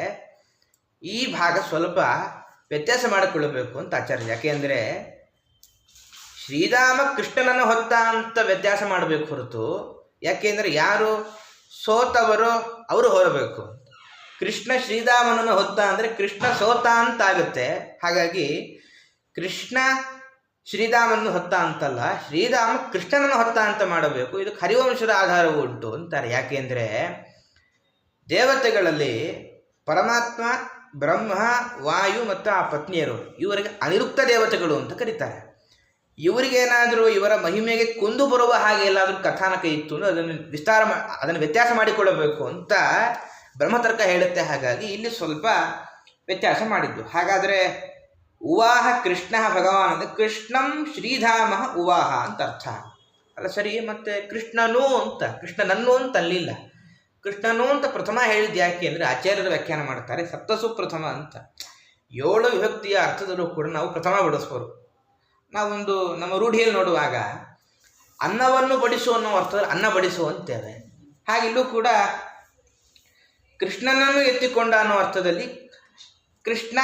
ಈ ಭಾಗ ಸ್ವಲ್ಪ ವ್ಯತ್ಯಾಸ ಮಾಡಿಕೊಳ್ಳಬೇಕು ಅಂತ ಆಚಾರ್ಯ. ಯಾಕೆಂದರೆ ಶ್ರೀರಾಮ ಕೃಷ್ಣನನ್ನು ಹೊತ್ತ ಅಂತ ವ್ಯತ್ಯಾಸ ಮಾಡಬೇಕು ಹೊರತು, ಯಾಕೆಂದರೆ ಯಾರು ಸೋತವರು ಅವರು ಹೊರಬೇಕು. ಕೃಷ್ಣ ಶ್ರೀರಾಮನನ್ನು ಹೊತ್ತ ಅಂದರೆ ಕೃಷ್ಣ ಸೋತ ಅಂತಾಗುತ್ತೆ. ಹಾಗಾಗಿ ಕೃಷ್ಣ ಶ್ರೀರಾಮನನ್ನು ಹೊತ್ತ ಅಂತಲ್ಲ, ಶ್ರೀರಾಮ ಕೃಷ್ಣನನ್ನು ಹೊತ್ತ ಅಂತ ಮಾಡಬೇಕು. ಇದು ಹರಿವಂಶದ ಆಧಾರವು ಉಂಟು ಅಂತಾರೆ. ಯಾಕೆಂದರೆ ದೇವತೆಗಳಲ್ಲಿ ಪರಮಾತ್ಮ, ಬ್ರಹ್ಮ, ವಾಯು ಮತ್ತು ಆ ಪತ್ನಿಯರು ಇವರಿಗೆ ಅನಿರುಕ್ತ ದೇವತೆಗಳು ಅಂತ ಕರೀತಾರೆ. ಇವರಿಗೇನಾದರೂ ಇವರ ಮಹಿಮೆಗೆ ಕುಂದು ಬರುವ ಹಾಗೆ ಎಲ್ಲಾದರೂ ಕಥಾನಕ ಇತ್ತು ಅಂದರೆ ಅದನ್ನು ವ್ಯತ್ಯಾಸ ಮಾಡಿಕೊಳ್ಳಬೇಕು ಅಂತ ಬ್ರಹ್ಮತರ್ಕ ಹೇಳುತ್ತೆ. ಹಾಗಾಗಿ ಇಲ್ಲಿ ಸ್ವಲ್ಪ ವ್ಯತ್ಯಾಸ ಮಾಡಿದ್ದು. ಹಾಗಾದರೆ ಉವಾಹ ಕೃಷ್ಣ ಭಗವಾನ್ ಅಂದರೆ ಕೃಷ್ಣಂ ಶ್ರೀಧಾಮ ಉವಾಹ ಅಂತ ಅರ್ಥ ಅಲ್ಲ. ಸರಿ, ಮತ್ತು ಕೃಷ್ಣನೂ ಅಂತ ಕೃಷ್ಣನನ್ನು ಅಂತ ಅಲ್ಲಿಲ್ಲ. ಕೃಷ್ಣನೂ ಅಂತ ಪ್ರಥಮ ಹೇಳಿದ್ದು ಯಾಕೆ ಅಂದರೆ ಆಚಾರ್ಯರು ವ್ಯಾಖ್ಯಾನ ಮಾಡ್ತಾರೆ ಸಪ್ತಸು ಪ್ರಥಮ ಅಂತ. 7 ವಿಭಕ್ತಿಯ ಅರ್ಥದಲ್ಲೂ ಕೂಡ ನಾವು ಪ್ರಥಮ ಬಡಿಸ್ಬೋದು. ನಾವೊಂದು ನಮ್ಮ ರೂಢಿಯಲ್ಲಿ ನೋಡುವಾಗ ಅನ್ನವನ್ನು ಬಡಿಸು ಅನ್ನೋ ಅರ್ಥದಲ್ಲಿ ಅನ್ನ ಬಡಿಸು ಅಂತೇವೆ. ಹಾಗೆ ಇಲ್ಲೂ ಕೂಡ ಕೃಷ್ಣನನ್ನು ಎತ್ತಿಕೊಂಡ ಅನ್ನೋ ಅರ್ಥದಲ್ಲಿ ಕೃಷ್ಣ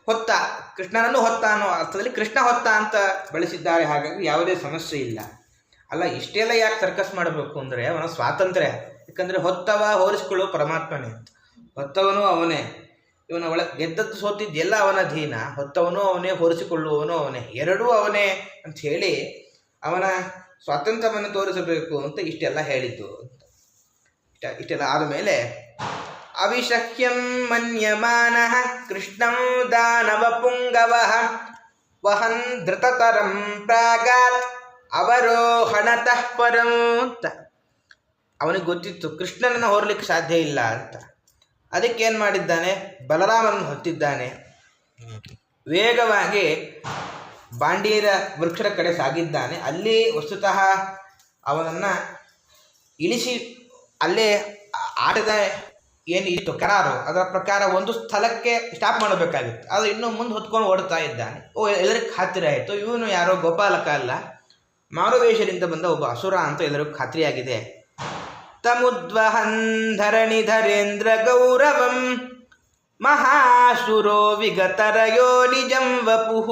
ಹೊತ್ತ, ಕೃಷ್ಣನನ್ನು ಹೊತ್ತ ಅನ್ನೋ ಅರ್ಥದಲ್ಲಿ ಕೃಷ್ಣ ಹೊತ್ತ ಅಂತ ಬಳಸಿದ್ದಾರೆ. ಹಾಗಾಗಿ ಯಾವುದೇ ಸಮಸ್ಯೆ ಇಲ್ಲ. ಅಲ್ಲ, ಇಷ್ಟೆಲ್ಲ ಯಾಕೆ ಸರ್ಕಸ್ ಮಾಡಬೇಕು ಅಂದರೆ ಅವನ ಸ್ವಾತಂತ್ರ್ಯ. ಯಾಕಂದರೆ ಹೊತ್ತವ ಹೋರಿಸಿಕೊಳ್ಳುವ ಪರಮಾತ್ಮನೇ ಅಂತ. ಹೊತ್ತವನು ಅವನೇ, ಇವನ ಗೆದ್ದದ್ದು ಸೋತಿದ್ದೆಲ್ಲ ಅವನ ಅಧೀನ. ಹೊತ್ತವನು ಅವನೇ, ಹೋರಿಸಿಕೊಳ್ಳುವವನು ಅವನೇ, ಎರಡೂ ಅವನೇ ಅಂತ ಹೇಳಿ ಅವನ ಸ್ವಾತಂತ್ರ್ಯವನ್ನು ತೋರಿಸಬೇಕು ಅಂತ ಇಷ್ಟೆಲ್ಲ ಹೇಳಿದ್ದು. ಇಷ್ಟೆಲ್ಲ ಆದಮೇಲೆ ಅವಿಶಕ್ಯಂ ಮನ್ಯಮಾನಃ ಕೃಷ್ಣಂ ದಾನವ ಪುಂಗವಃ ವಹನ್ ಧೃತತರಂ ಪ್ರಾಗಾತ್ ಅವರೋಹಣತಃ ಪರಂ ಅಂತ. ಅವನಿಗೆ ಗೊತ್ತಿತ್ತು ಕೃಷ್ಣನನ್ನು ಹೊರಲಿಕ್ಕೆ ಸಾಧ್ಯ ಇಲ್ಲ ಅಂತ. ಅದಕ್ಕೇನು ಮಾಡಿದ್ದಾನೆ, ಬಲರಾಮನನ್ನು ಹೊತ್ತಿದ್ದಾನೆ. ವೇಗವಾಗಿ ಬಾಂಡೀರ ವೃಕ್ಷದ ಕಡೆ ಸಾಗಿದ್ದಾನೆ. ಅಲ್ಲಿ ವಸ್ತುತಃ ಅವನನ್ನು ಇಳಿಸಿ ಅಲ್ಲೇ ಆಟದ ಏನು ಇತ್ತು ಕರಾರು, ಅದರ ಪ್ರಕಾರ ಒಂದು ಸ್ಥಳಕ್ಕೆ ಸ್ಟಾಪ್ ಮಾಡಬೇಕಾಗಿತ್ತು. ಅದು ಇನ್ನೂ ಮುಂದೆ ಹೊತ್ಕೊಂಡು ಓಡ್ತಾ ಇದ್ದಾನೆ. ಎಲ್ಲರಿಗೂ ಖಾತ್ರಿ ಆಯಿತು ಇವನು ಯಾರೋ ಗೋಪಾಲಕ ಅಲ್ಲ, ಮಾರುವೇಷದಿಂದ ಬಂದ ಒಬ್ಬ ಅಸುರ ಅಂತ ಎಲ್ಲರಿಗೂ ಖಾತ್ರಿಯಾಗಿದೆ. ತಮುದ್ವಹನ್ ಧರಣಿಧರೇಂದ್ರ ಗೌರವಂ ಮಹಾಸುರೋ ವಿಗತರಯೋ ನಿಜಂ ವಪುಃ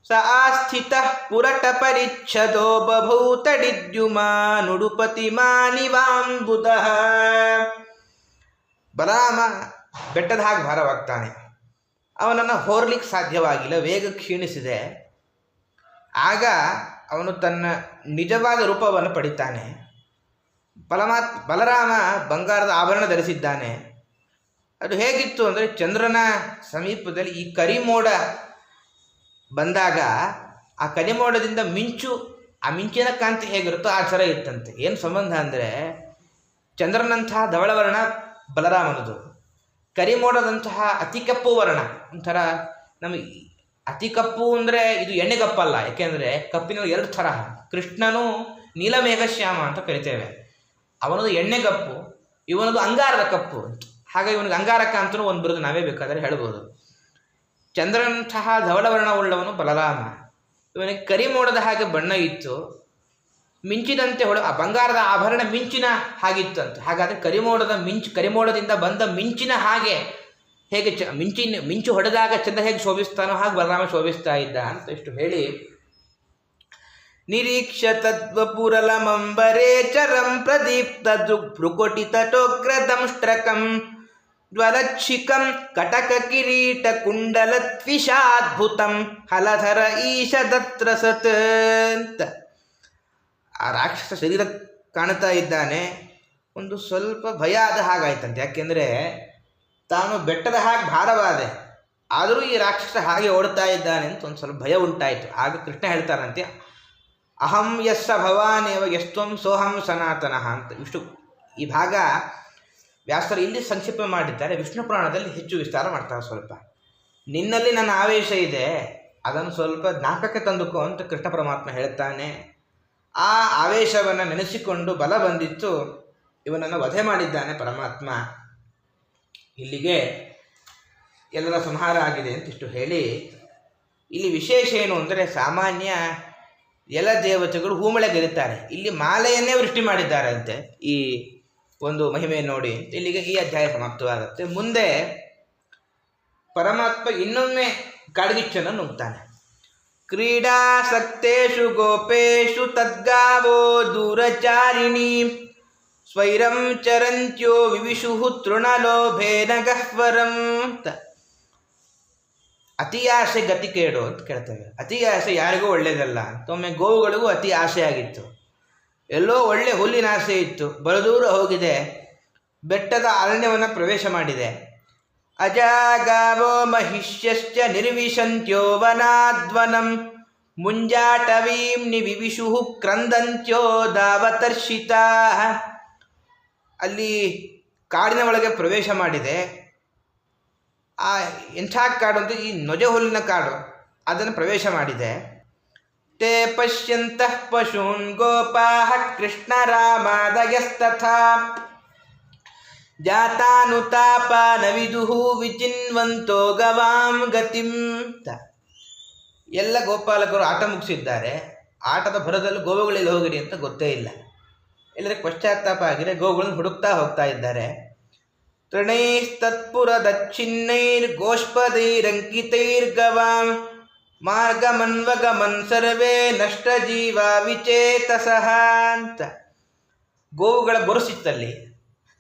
ಸ ಆಸ್ಥಿತಃ ಪುರಟ ಪರಿಚ್ಛದೋ ಬಭೂತಡಿದ್ಯುಮಾನುಡುಪತಿ ಮಾನಿವಾಂಬುಧಃ. ಬಲರಾಮ ಬೆಟ್ಟದ ಹಾಗೆ ಭಾರವಾಗ್ತಾನೆ. ಅವನನ್ನು ಹೋರ್ಲಿಕ್ಕೆ ಸಾಧ್ಯವಾಗಿಲ್ಲ, ವೇಗ ಕ್ಷೀಣಿಸಿದೆ. ಆಗ ಅವನು ತನ್ನ ನಿಜವಾದ ರೂಪವನ್ನು ಪಡಿತಾನೆ. ಬಲರಾಮ ಬಂಗಾರದ ಆಭರಣ ಧರಿಸಿದ್ದಾನೆ. ಅದು ಹೇಗಿತ್ತು ಅಂದರೆ ಚಂದ್ರನ ಸಮೀಪದಲ್ಲಿ ಈ ಕರಿಮೋಡ ಬಂದಾಗ ಆ ಕರಿಮೋಡದಿಂದ ಮಿಂಚು, ಆ ಮಿಂಚಿನ ಕಾಂತಿ ಹೇಗಿರುತ್ತೋ ಆ ಥರ ಇತ್ತಂತೆ. ಏನು ಸಂಬಂಧ ಅಂದರೆ ಚಂದ್ರನಂತಹ ಧವಳವರ್ಣ ಬಲರಾಮನದು, ಕರಿಮೋಡದಂತಹ ಅತಿ ಕಪ್ಪು ವರ್ಣ. ಒಂಥರ ನಮಗೆ ಅತಿ ಕಪ್ಪು ಅಂದರೆ ಇದು ಎಣ್ಣೆಗಪ್ಪಲ್ಲ, ಯಾಕೆಂದರೆ ಕಪ್ಪಿನಲ್ಲಿ 2 ಥರ. ಕೃಷ್ಣನು ನೀಲಮೇಘಶ್ಯಾಮ ಅಂತ ಕರಿತೇವೆ, ಅವನದು ಎಣ್ಣೆಗಪ್ಪು, ಇವನದು ಅಂಗಾರದ ಕಪ್ಪು ಅಂತ. ಹಾಗಾಗಿ ಇವನಿಗೆ ಅಂಗಾರಕ ಅಂತಲೂ ಒಂದು ಬಿರುದು ನಾವೇ ಬೇಕಾದರೆ ಹೇಳ್ಬೋದು. ಚಂದ್ರನಂತಹ ಧವಳವರ್ಣವುಳ್ಳವನು ಬಲರಾಮ. ಇವನಿಗೆ ಕರಿಮೋಡದ ಹಾಗೆ ಬಣ್ಣ ಇತ್ತು, ಮಿಂಚಿದಂತೆ ಆ ಬಂಗಾರದ ಆಭರಣ ಮಿಂಚಿನ ಹಾಗಿತ್ತಂತೆ. ಹಾಗಾದರೆ ಕರಿಮೋಡದಿಂದ ಬಂದ ಮಿಂಚಿನ ಹಾಗೆ ಹೇಗೆ ಮಿಂಚು ಹೊಡೆದಾಗ ಚಂದ್ರ ಹೇಗೆ ಶೋಭಿಸ್ತಾನೋ ಹಾಗೆ ಬಲರಾಮ ಶೋಭಿಸ್ತಾ ಇದ್ದ ಅಂತ ಇಷ್ಟು ಹೇಳಿ, ನಿರೀಕ್ಷ ತದ್ವಪುರಲಮಂಬರೇ ಚರಂ ಪ್ರದೀಪ್ತ ಭ್ರುಕೋಟಿತಟೋಗ್ರದಂಷ್ಟ್ರಕಂ ಜ್ವಲಚ್ಛಿಕಂ ಕಟಕ ಕಿರೀಟ ಕುಂಡಲತ್ವಿಷಾದ್ಭುತಂ ಹಲಧರ ಈಶದತ್ರ ಸತ್ ಅಂತ. ಆ ರಾಕ್ಷಸ ಶರೀರ ಕಾಣ್ತಾ ಇದ್ದಾನೆ. ಒಂದು ಸ್ವಲ್ಪ ಭಯ ಆದ ಹಾಗಾಯ್ತಂತೆ. ಯಾಕೆಂದರೆ ತಾನು ಬೆಟ್ಟದ ಹಾಗೆ ಭಾರವಾದೆ, ಆದರೂ ಈ ರಾಕ್ಷಸ ಹಾಗೆ ಓಡ್ತಾ ಇದ್ದಾನೆ ಅಂತ ಒಂದು ಸ್ವಲ್ಪ ಭಯ ಉಂಟಾಯಿತು. ಆಗ ಕೃಷ್ಣ ಹೇಳ್ತಾರಂತೆ, ಅಹಂ ಯಸ್ಸ ಭವಾನೇವ ಯಸ್ತ್ವಂ ಸೋಹಂ ಸನಾತನಃ ಅಂತ. ಈ ಭಾಗ ವ್ಯಾಸರು ಇಲ್ಲಿ ಸಂಕ್ಷಿಪ್ತ ಮಾಡಿದ್ದಾರೆ. ವಿಷ್ಣು ಪುರಾಣದಲ್ಲಿ ಹೆಚ್ಚು ವಿಸ್ತಾರ ಮಾಡ್ತಾರೆ. ಸ್ವಲ್ಪ ನಿನ್ನಲ್ಲಿ ನನ್ನ ಆವೇಶ ಇದೆ, ಅದನ್ನು ಸ್ವಲ್ಪ ಜ್ಞಾಪಕಕ್ಕೆ ತಂದುಕೋ ಅಂತ ಕೃಷ್ಣ ಪರಮಾತ್ಮ ಹೇಳ್ತಾನೆ. ಆ ಆವೇಶವನ್ನು ನೆನೆಸಿಕೊಂಡು ಬಲ ಬಂದಿತ್ತು, ಇವನನ್ನು ವಧೆ ಮಾಡಿದ್ದಾನೆ ಪರಮಾತ್ಮ. ಇಲ್ಲಿಗೆ ಎಲ್ಲರ ಸಂಹಾರ ಆಗಿದೆ ಅಂತ ಇಷ್ಟು ಹೇಳಿ, ಇಲ್ಲಿ ವಿಶೇಷ ಏನು ಅಂದರೆ ಸಾಮಾನ್ಯ ಎಲ್ಲ ದೇವತೆಗಳು ಹೂಮಳೆಗೆರುತ್ತಾರೆ, ಇಲ್ಲಿ ಮಾಲೆಯನ್ನೇ ವೃಷ್ಟಿ ಮಾಡಿದ್ದಾರಂತೆ. ಈ ಒಂದು ಮಹಿಮೆ ನೋಡಿ ಇಲ್ಲಿಗೆ ಈ ಅಧ್ಯಾಯ ಸಮಾಪ್ತವಾಗುತ್ತೆ. ಮುಂದೆ ಪರಮಾತ್ಮ ಇನ್ನೊಮ್ಮೆ ಕಾಡ್ಗಿಚ್ಚನ್ನು ನುಗ್ತಾನೆ. ಕ್ರೀಡಾಸಕ್ತೇಷು ಗೋಪೇಶು ತದ್ಗಾವೋ ದೂರಚಾರಿಣಿ ಸ್ವೈರಂ ಚರಂತ್ಯೋ ವಿವಿಷು ತೃಣಲೋಭೇನ ಗಹ್ವರಂ ಅಂತ. ಅತಿ ಆಸೆ ಗತಿ ಕೇಡು ಅಂತ ಕೇಳ್ತೇವೆ. ಅತಿ ಆಸೆ ಯಾರಿಗೂ ಒಳ್ಳೆಯದಲ್ಲ ಅಂತ. ಒಮ್ಮೆ ಗೋವುಗಳಿಗೂ ಅತಿ ಆಸೆ ಆಗಿತ್ತು. ಎಲ್ಲೋ ಒಳ್ಳೆ ಹುಲ್ಲಿನ ಆಸೆ ಇತ್ತು, ಬಲದೂರ ಹೋಗಿದೆ, ಬೆಟ್ಟದ ಅರಣ್ಯವನ್ನು ಪ್ರವೇಶ ಮಾಡಿದೆ. ಅಜಾಗಾವೋ ಮಹಿಷ್ಯಶ್ಚ ನಿರ್ವಿಶಂತ್ಯೋ ವನಾದ್ವನಂ ಮುಂಜಾಟವೀಂ ನಿವಿವಿಷು ಕ್ರಂದಂತ್ಯೋ ದಾವತರ್ಷಿತಾ. ಅಲ್ಲಿ ಕಾಡಿನ ಒಳಗೆ ಪ್ರವೇಶ ಮಾಡಿದೆ. ಆ ಎಂಥ ಕಾಡು ಅಂತ, ಈ ನೊಜೆ ಹುಲ್ಲಿನ ಕಾಡು, ಅದನ್ನು ಪ್ರವೇಶ ಮಾಡಿದೆ. ತೇ ಪಶ್ಯಂತಃ ಪಶೂನ್ ಗೋಪಾಃ ಕೃಷ್ಣ ರಾಮಾದಯಸ್ತಥಾ ಜಾತಾನುತಾಪ ನವಿದುಹು ವಿಚಿನ್ವಂತೋ ಗವಾಂ ಗತಿಂ. ಎಲ್ಲ ಗೋಪಾಲಕರು ಆಟ ಮುಗಿಸಿದ್ದಾರೆ. ಆಟದ ಭರದಲ್ಲಿ ಗೋವುಗಳಲ್ಲಿ ಹೋಗಿರಿ ಅಂತ ಗೊತ್ತೇ ಇಲ್ಲ. ಎಲ್ಲರಿಗೆ ಪಶ್ಚಾತ್ತಾಪ ಆಗಿದೆ, ಗೋವುಗಳನ್ನು ಹುಡುಕ್ತಾ ಹೋಗ್ತಾ ಇದ್ದಾರೆ. ತೃಣೈಸ್ತತ್ಪುರ ದಚ್ಛಿನ್ನೈರ್ ಗೋಷ್ಪದೈರಂಕಿತೈರ್ಗವಾಂ ಮಾರ್ಗಮನ್ವಗಮನ್ ಸರ್ವೇ ನಷ್ಟ ಜೀವ ವಿಚೇತಸಃ ಅಂತ. ಗೋವುಗಳ ಬೊರಸಿತ್ತಲ್ಲಿ,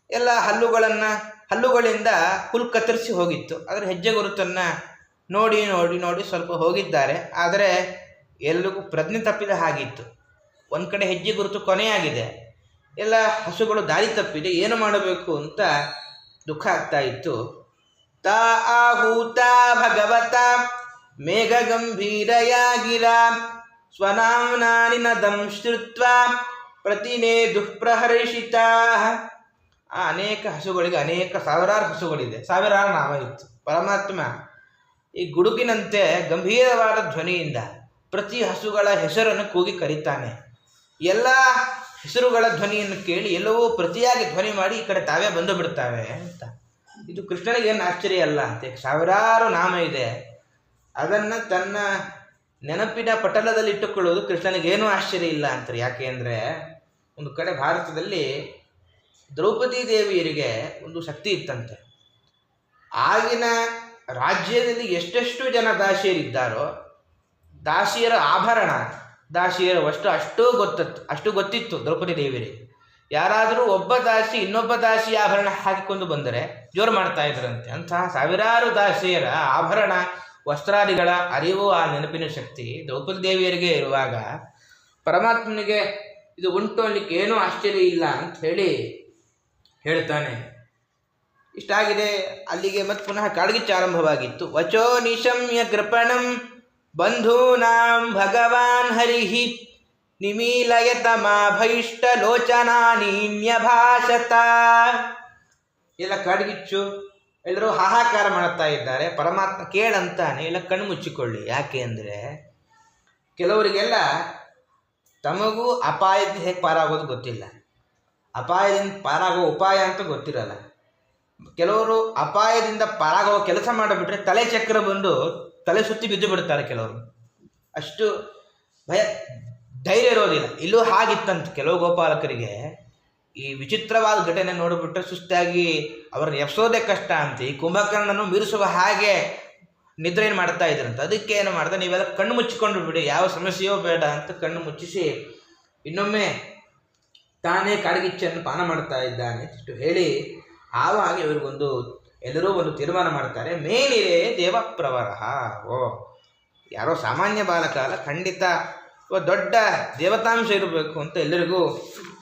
ಎಲ್ಲ ಹಲ್ಲುಗಳಿಂದ ಹುಲ್ಲು ಕತ್ತರಿಸಿ ಹೋಗಿತ್ತು. ಅದರ ಹೆಜ್ಜೆ ಗುರುತನ್ನು ನೋಡಿ ನೋಡಿ ನೋಡಿ ಸ್ವಲ್ಪ ಹೋಗಿದ್ದಾರೆ. ಆದರೆ ಎಲ್ರಿಗೂ ಪ್ರಜ್ಞೆ ತಪ್ಪಿದ ಹಾಗಿತ್ತು. ಒಂದು ಕಡೆ ಹೆಜ್ಜೆ ಗುರುತು ಕೊನೆಯಾಗಿದೆ, ಎಲ್ಲ ಹಸುಗಳು ದಾರಿ ತಪ್ಪಿದೆ, ಏನು ಮಾಡಬೇಕು ಅಂತ ದುಃಖ ಆಗ್ತಾ ಇತ್ತು. ತಾ ಆಹೂತ ಭಗವತ ಮೇಘ ಗಂಭೀರಯಾಗಿರ ಸ್ವನಾಮ್ನಾನಿ ನದಂ ಶ್ರುತ್ವಾ ಪ್ರತಿನೇ ದುಷ್ಪ್ರಹರ್ಷಿತಾ. ಅನೇಕ ಹಸುಗಳಿಗೆ ಅನೇಕ ಸಾವಿರಾರು ಹಸುಗಳಿದೆ, ಸಾವಿರಾರು ನಾಮ ಇತ್ತು. ಪರಮಾತ್ಮ ಈ ಗುಡುಗಿನಂತೆ ಗಂಭೀರವಾದ ಧ್ವನಿಯಿಂದ ಪ್ರತಿ ಹಸುಗಳ ಹೆಸರನ್ನು ಕೂಗಿ ಕರೀತಾನೆ. ಎಲ್ಲ ಹೆಸರುಗಳ ಧ್ವನಿಯನ್ನು ಕೇಳಿ ಎಲ್ಲವೂ ಪ್ರತಿಯಾಗಿ ಧ್ವನಿ ಮಾಡಿ ಈ ಕಡೆ ತಾವೇ ಬಂದು ಬಿಡ್ತಾವೆ ಅಂತ. ಇದು ಕೃಷ್ಣನಿಗೇನು ಆಶ್ಚರ್ಯ ಅಲ್ಲ ಅಂತೆ. ಸಾವಿರಾರು ನಾಮ ಇದೆ, ಅದನ್ನು ತನ್ನ ನೆನಪಿನ ಪಟಲದಲ್ಲಿ ಇಟ್ಟುಕೊಳ್ಳುವುದು ಕೃಷ್ಣನಿಗೇನೂ ಆಶ್ಚರ್ಯ ಇಲ್ಲ ಅಂತಾರೆ. ಯಾಕೆ ಅಂದರೆ ಒಂದು ಕಡೆ ಭಾರತದಲ್ಲಿ ದ್ರೌಪದಿ ದೇವಿಯರಿಗೆ ಒಂದು ಶಕ್ತಿ ಇತ್ತಂತೆ. ಆಗಿನ ರಾಜ್ಯದಲ್ಲಿ ಎಷ್ಟೆಷ್ಟು ಜನ ದಾಸಿಯರಿದ್ದಾರೋ, ದಾಸಿಯರ ಆಭರಣ, ದಾಸಿಯರ ಅಷ್ಟು ಗೊತ್ತಿತ್ತು ದ್ರೌಪದಿ ದೇವಿಯರಿಗೆ. ಯಾರಾದರೂ ಒಬ್ಬ ದಾಸಿ ಇನ್ನೊಬ್ಬ ದಾಸಿ ಆಭರಣ ಹಾಕಿಕೊಂಡು ಬಂದರೆ ಜೋರು ಮಾಡ್ತಾ ಇದ್ರಂತೆ. ಅಂತಹ ಸಾವಿರಾರು ದಾಸಿಯರ ಆಭರಣ ವಸ್ತ್ರಾದಿಗಳ ಅರಿವು, ಆ ನೆನಪಿನ ಶಕ್ತಿ ದ್ರೌಪದಿ ದೇವಿಯರಿಗೆ ಇರುವಾಗ ಪರಮಾತ್ಮನಿಗೆ ಇದು ಉಂಟು ಅನ್ನಲಿಕ್ಕೆ ಏನೂ ಆಶ್ಚರ್ಯ ಇಲ್ಲ ಅಂತ ಹೇಳ್ತಾನೆ. ಇಷ್ಟಾಗಿದೆ. ಅಲ್ಲಿಗೆ ಮತ್ತೆ ಪುನಃ ಕಾಡ್ಗಿಚ್ಚು ಆರಂಭವಾಗಿತ್ತು. ವಚೋ ನಿಶಮ್ಯ ಕೃಪಣಂ ಬಂಧೂನಾಂ ಭಗವಾನ್ ಹರಿಹಿ ನಿಮೀಲಯತಮಾಭೈಷ್ಟ ಲೋಚನಾನೀನ್ಯಭಾಷತ. ಎಲ್ಲ ಕಾಡ್ಗಿಚ್ಚು, ಎಲ್ಲರೂ ಹಾಹಾಕಾರ ಮಾಡುತ್ತಾ ಇದ್ದಾರೆ. ಪರಮಾತ್ಮ ಕೇಳಂತಾನೆ, ಎಲ್ಲ ಕಣ್ಣು ಮುಚ್ಚಿಕೊಳ್ಳಿ. ಯಾಕೆ ಅಂದರೆ ಕೆಲವರಿಗೆಲ್ಲ ತಮಗೂ ಅಪಾಯದಿಂದ ಹೇಗೆ ಪಾರಾಗೋದು ಗೊತ್ತಿಲ್ಲ, ಅಪಾಯದಿಂದ ಪಾರಾಗೋ ಉಪಾಯ ಅಂತ ಗೊತ್ತಿರಲ್ಲ. ಕೆಲವರು ಅಪಾಯದಿಂದ ಪಾರಾಗೋ ಕೆಲಸ ಮಾಡಿಬಿಟ್ರೆ ತಲೆ ಚಕ್ರ ಬಂದು ತಲೆ ಸುತ್ತಿ ಬಿದ್ದು ಬಿಡ್ತಾರೆ. ಕೆಲವರು ಅಷ್ಟು ಧೈರ್ಯ ಇರೋದಿಲ್ಲ. ಇಲ್ಲೂ ಹಾಗಿತ್ತಂತ ಕೆಲವು ಗೋಪಾಲಕರಿಗೆ. ಈ ವಿಚಿತ್ರವಾದ ಘಟನೆ ನೋಡಿಬಿಟ್ರೆ ಸುಸ್ತಾಗಿ ಅವರನ್ನು ಎಬ್ಸೋದೇ ಕಷ್ಟ ಅಂತ ಈ ಕುಂಭಕರ್ಣನು ಮೀರಿಸುವ ಹಾಗೆ ನಿದ್ರೆಯನ್ನು ಮಾಡ್ತಾ ಇದ್ರಂತ. ಅದಕ್ಕೆ ಏನು ಮಾಡಿದೆ, ನೀವೆಲ್ಲ ಕಣ್ಣು ಮುಚ್ಚಿಕೊಂಡು ಬಿಡಿ, ಯಾವ ಸಮಸ್ಯೆಯೋ ಬೇಡ ಅಂತ ಕಣ್ಣು ಮುಚ್ಚಿಸಿ ಇನ್ನೊಮ್ಮೆ ತಾನೇ ಕಾಡ್ಗಿಚ್ಚನ್ನು ಪಾನ ಮಾಡ್ತಾ ಇದ್ದಾನೆ ಇಷ್ಟು ಹೇಳಿ ಆವಾಗ ಎಲ್ಲರೂ ಒಂದು ತೀರ್ಮಾನ ಮಾಡ್ತಾರೆ. ಮೇಲಿರೆ ದೇವಪ್ರವರ. ಯಾರೋ ಸಾಮಾನ್ಯ ಬಾಲಕ ಅಲ್ಲ, ಖಂಡಿತ ದೊಡ್ಡ ದೇವತಾಂಶ ಇರಬೇಕು ಅಂತ ಎಲ್ಲರಿಗೂ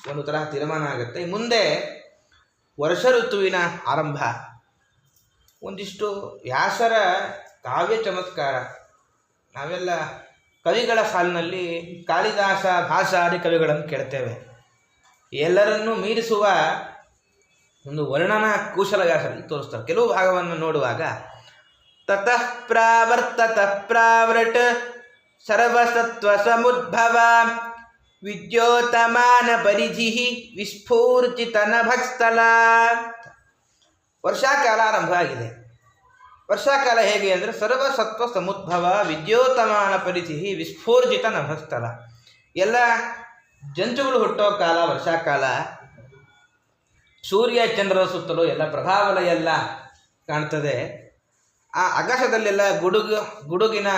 ಒಂದು ತರಹ ತೀರ್ಮಾನ ಆಗುತ್ತೆ. ಮುಂದೆ ವರ್ಷ ಋತುವಿನ ಆರಂಭ. ಒಂದಿಷ್ಟು ವ್ಯಾಸರ ಕಾವ್ಯ ಚಮತ್ಕಾರ. ನಾವೆಲ್ಲ ಕವಿಗಳ ಸಾಲಿನಲ್ಲಿ ಕಾಳಿದಾಸ ಭಾಷಾದಿ ಕವಿಗಳನ್ನು ಕೇಳ್ತೇವೆ. ಎಲ್ಲರನ್ನೂ ಮೀರಿಸುವ ಒಂದು ವರ್ಣನಾ ಕುಶಲ ವ್ಯಾಸರಲ್ಲಿ ತೋರಿಸ್ತಾರೆ. ಕೆಲವು ಭಾಗವನ್ನು ನೋಡುವಾಗ ತತಃ ಪ್ರಾವರ್ತತ ಪ್ರಾವೃಟ್ ಸರ್ವಸತ್ವ ಸಮುದ್ಭವ ವಿದ್ಯೋತಮಾನ ಪರಿಧಿ ವಿಸ್ಫೂರ್ತಿತನ ಭಕ್ಸ್ಥಲ. ವರ್ಷಾಕಾಲ ಆರಂಭ ಆಗಿದೆ. ವರ್ಷಾಕಾಲ ಹೇಗೆ ಅಂದರೆ ಸರ್ವಸತ್ವ ಸಮುದ್ಭವ ವಿದ್ಯೋತಮಾನ ಪರಿಧಿ ವಿಸ್ಫೂರ್ಜಿತ ನಭಸ್ಥಲ. ಎಲ್ಲ ಜಂತುಗಳು ಹುಟ್ಟೋ ಕಾಲ ವರ್ಷಾಕಾಲ. ಸೂರ್ಯ ಚಂದ್ರರ ಸುತ್ತಲೂ ಎಲ್ಲ ಪ್ರಭಾವಲಯ ಎಲ್ಲ ಕಾಣ್ತದೆ. ಆ ಆಕಾಶದಲ್ಲೆಲ್ಲ ಗುಡುಗಿನ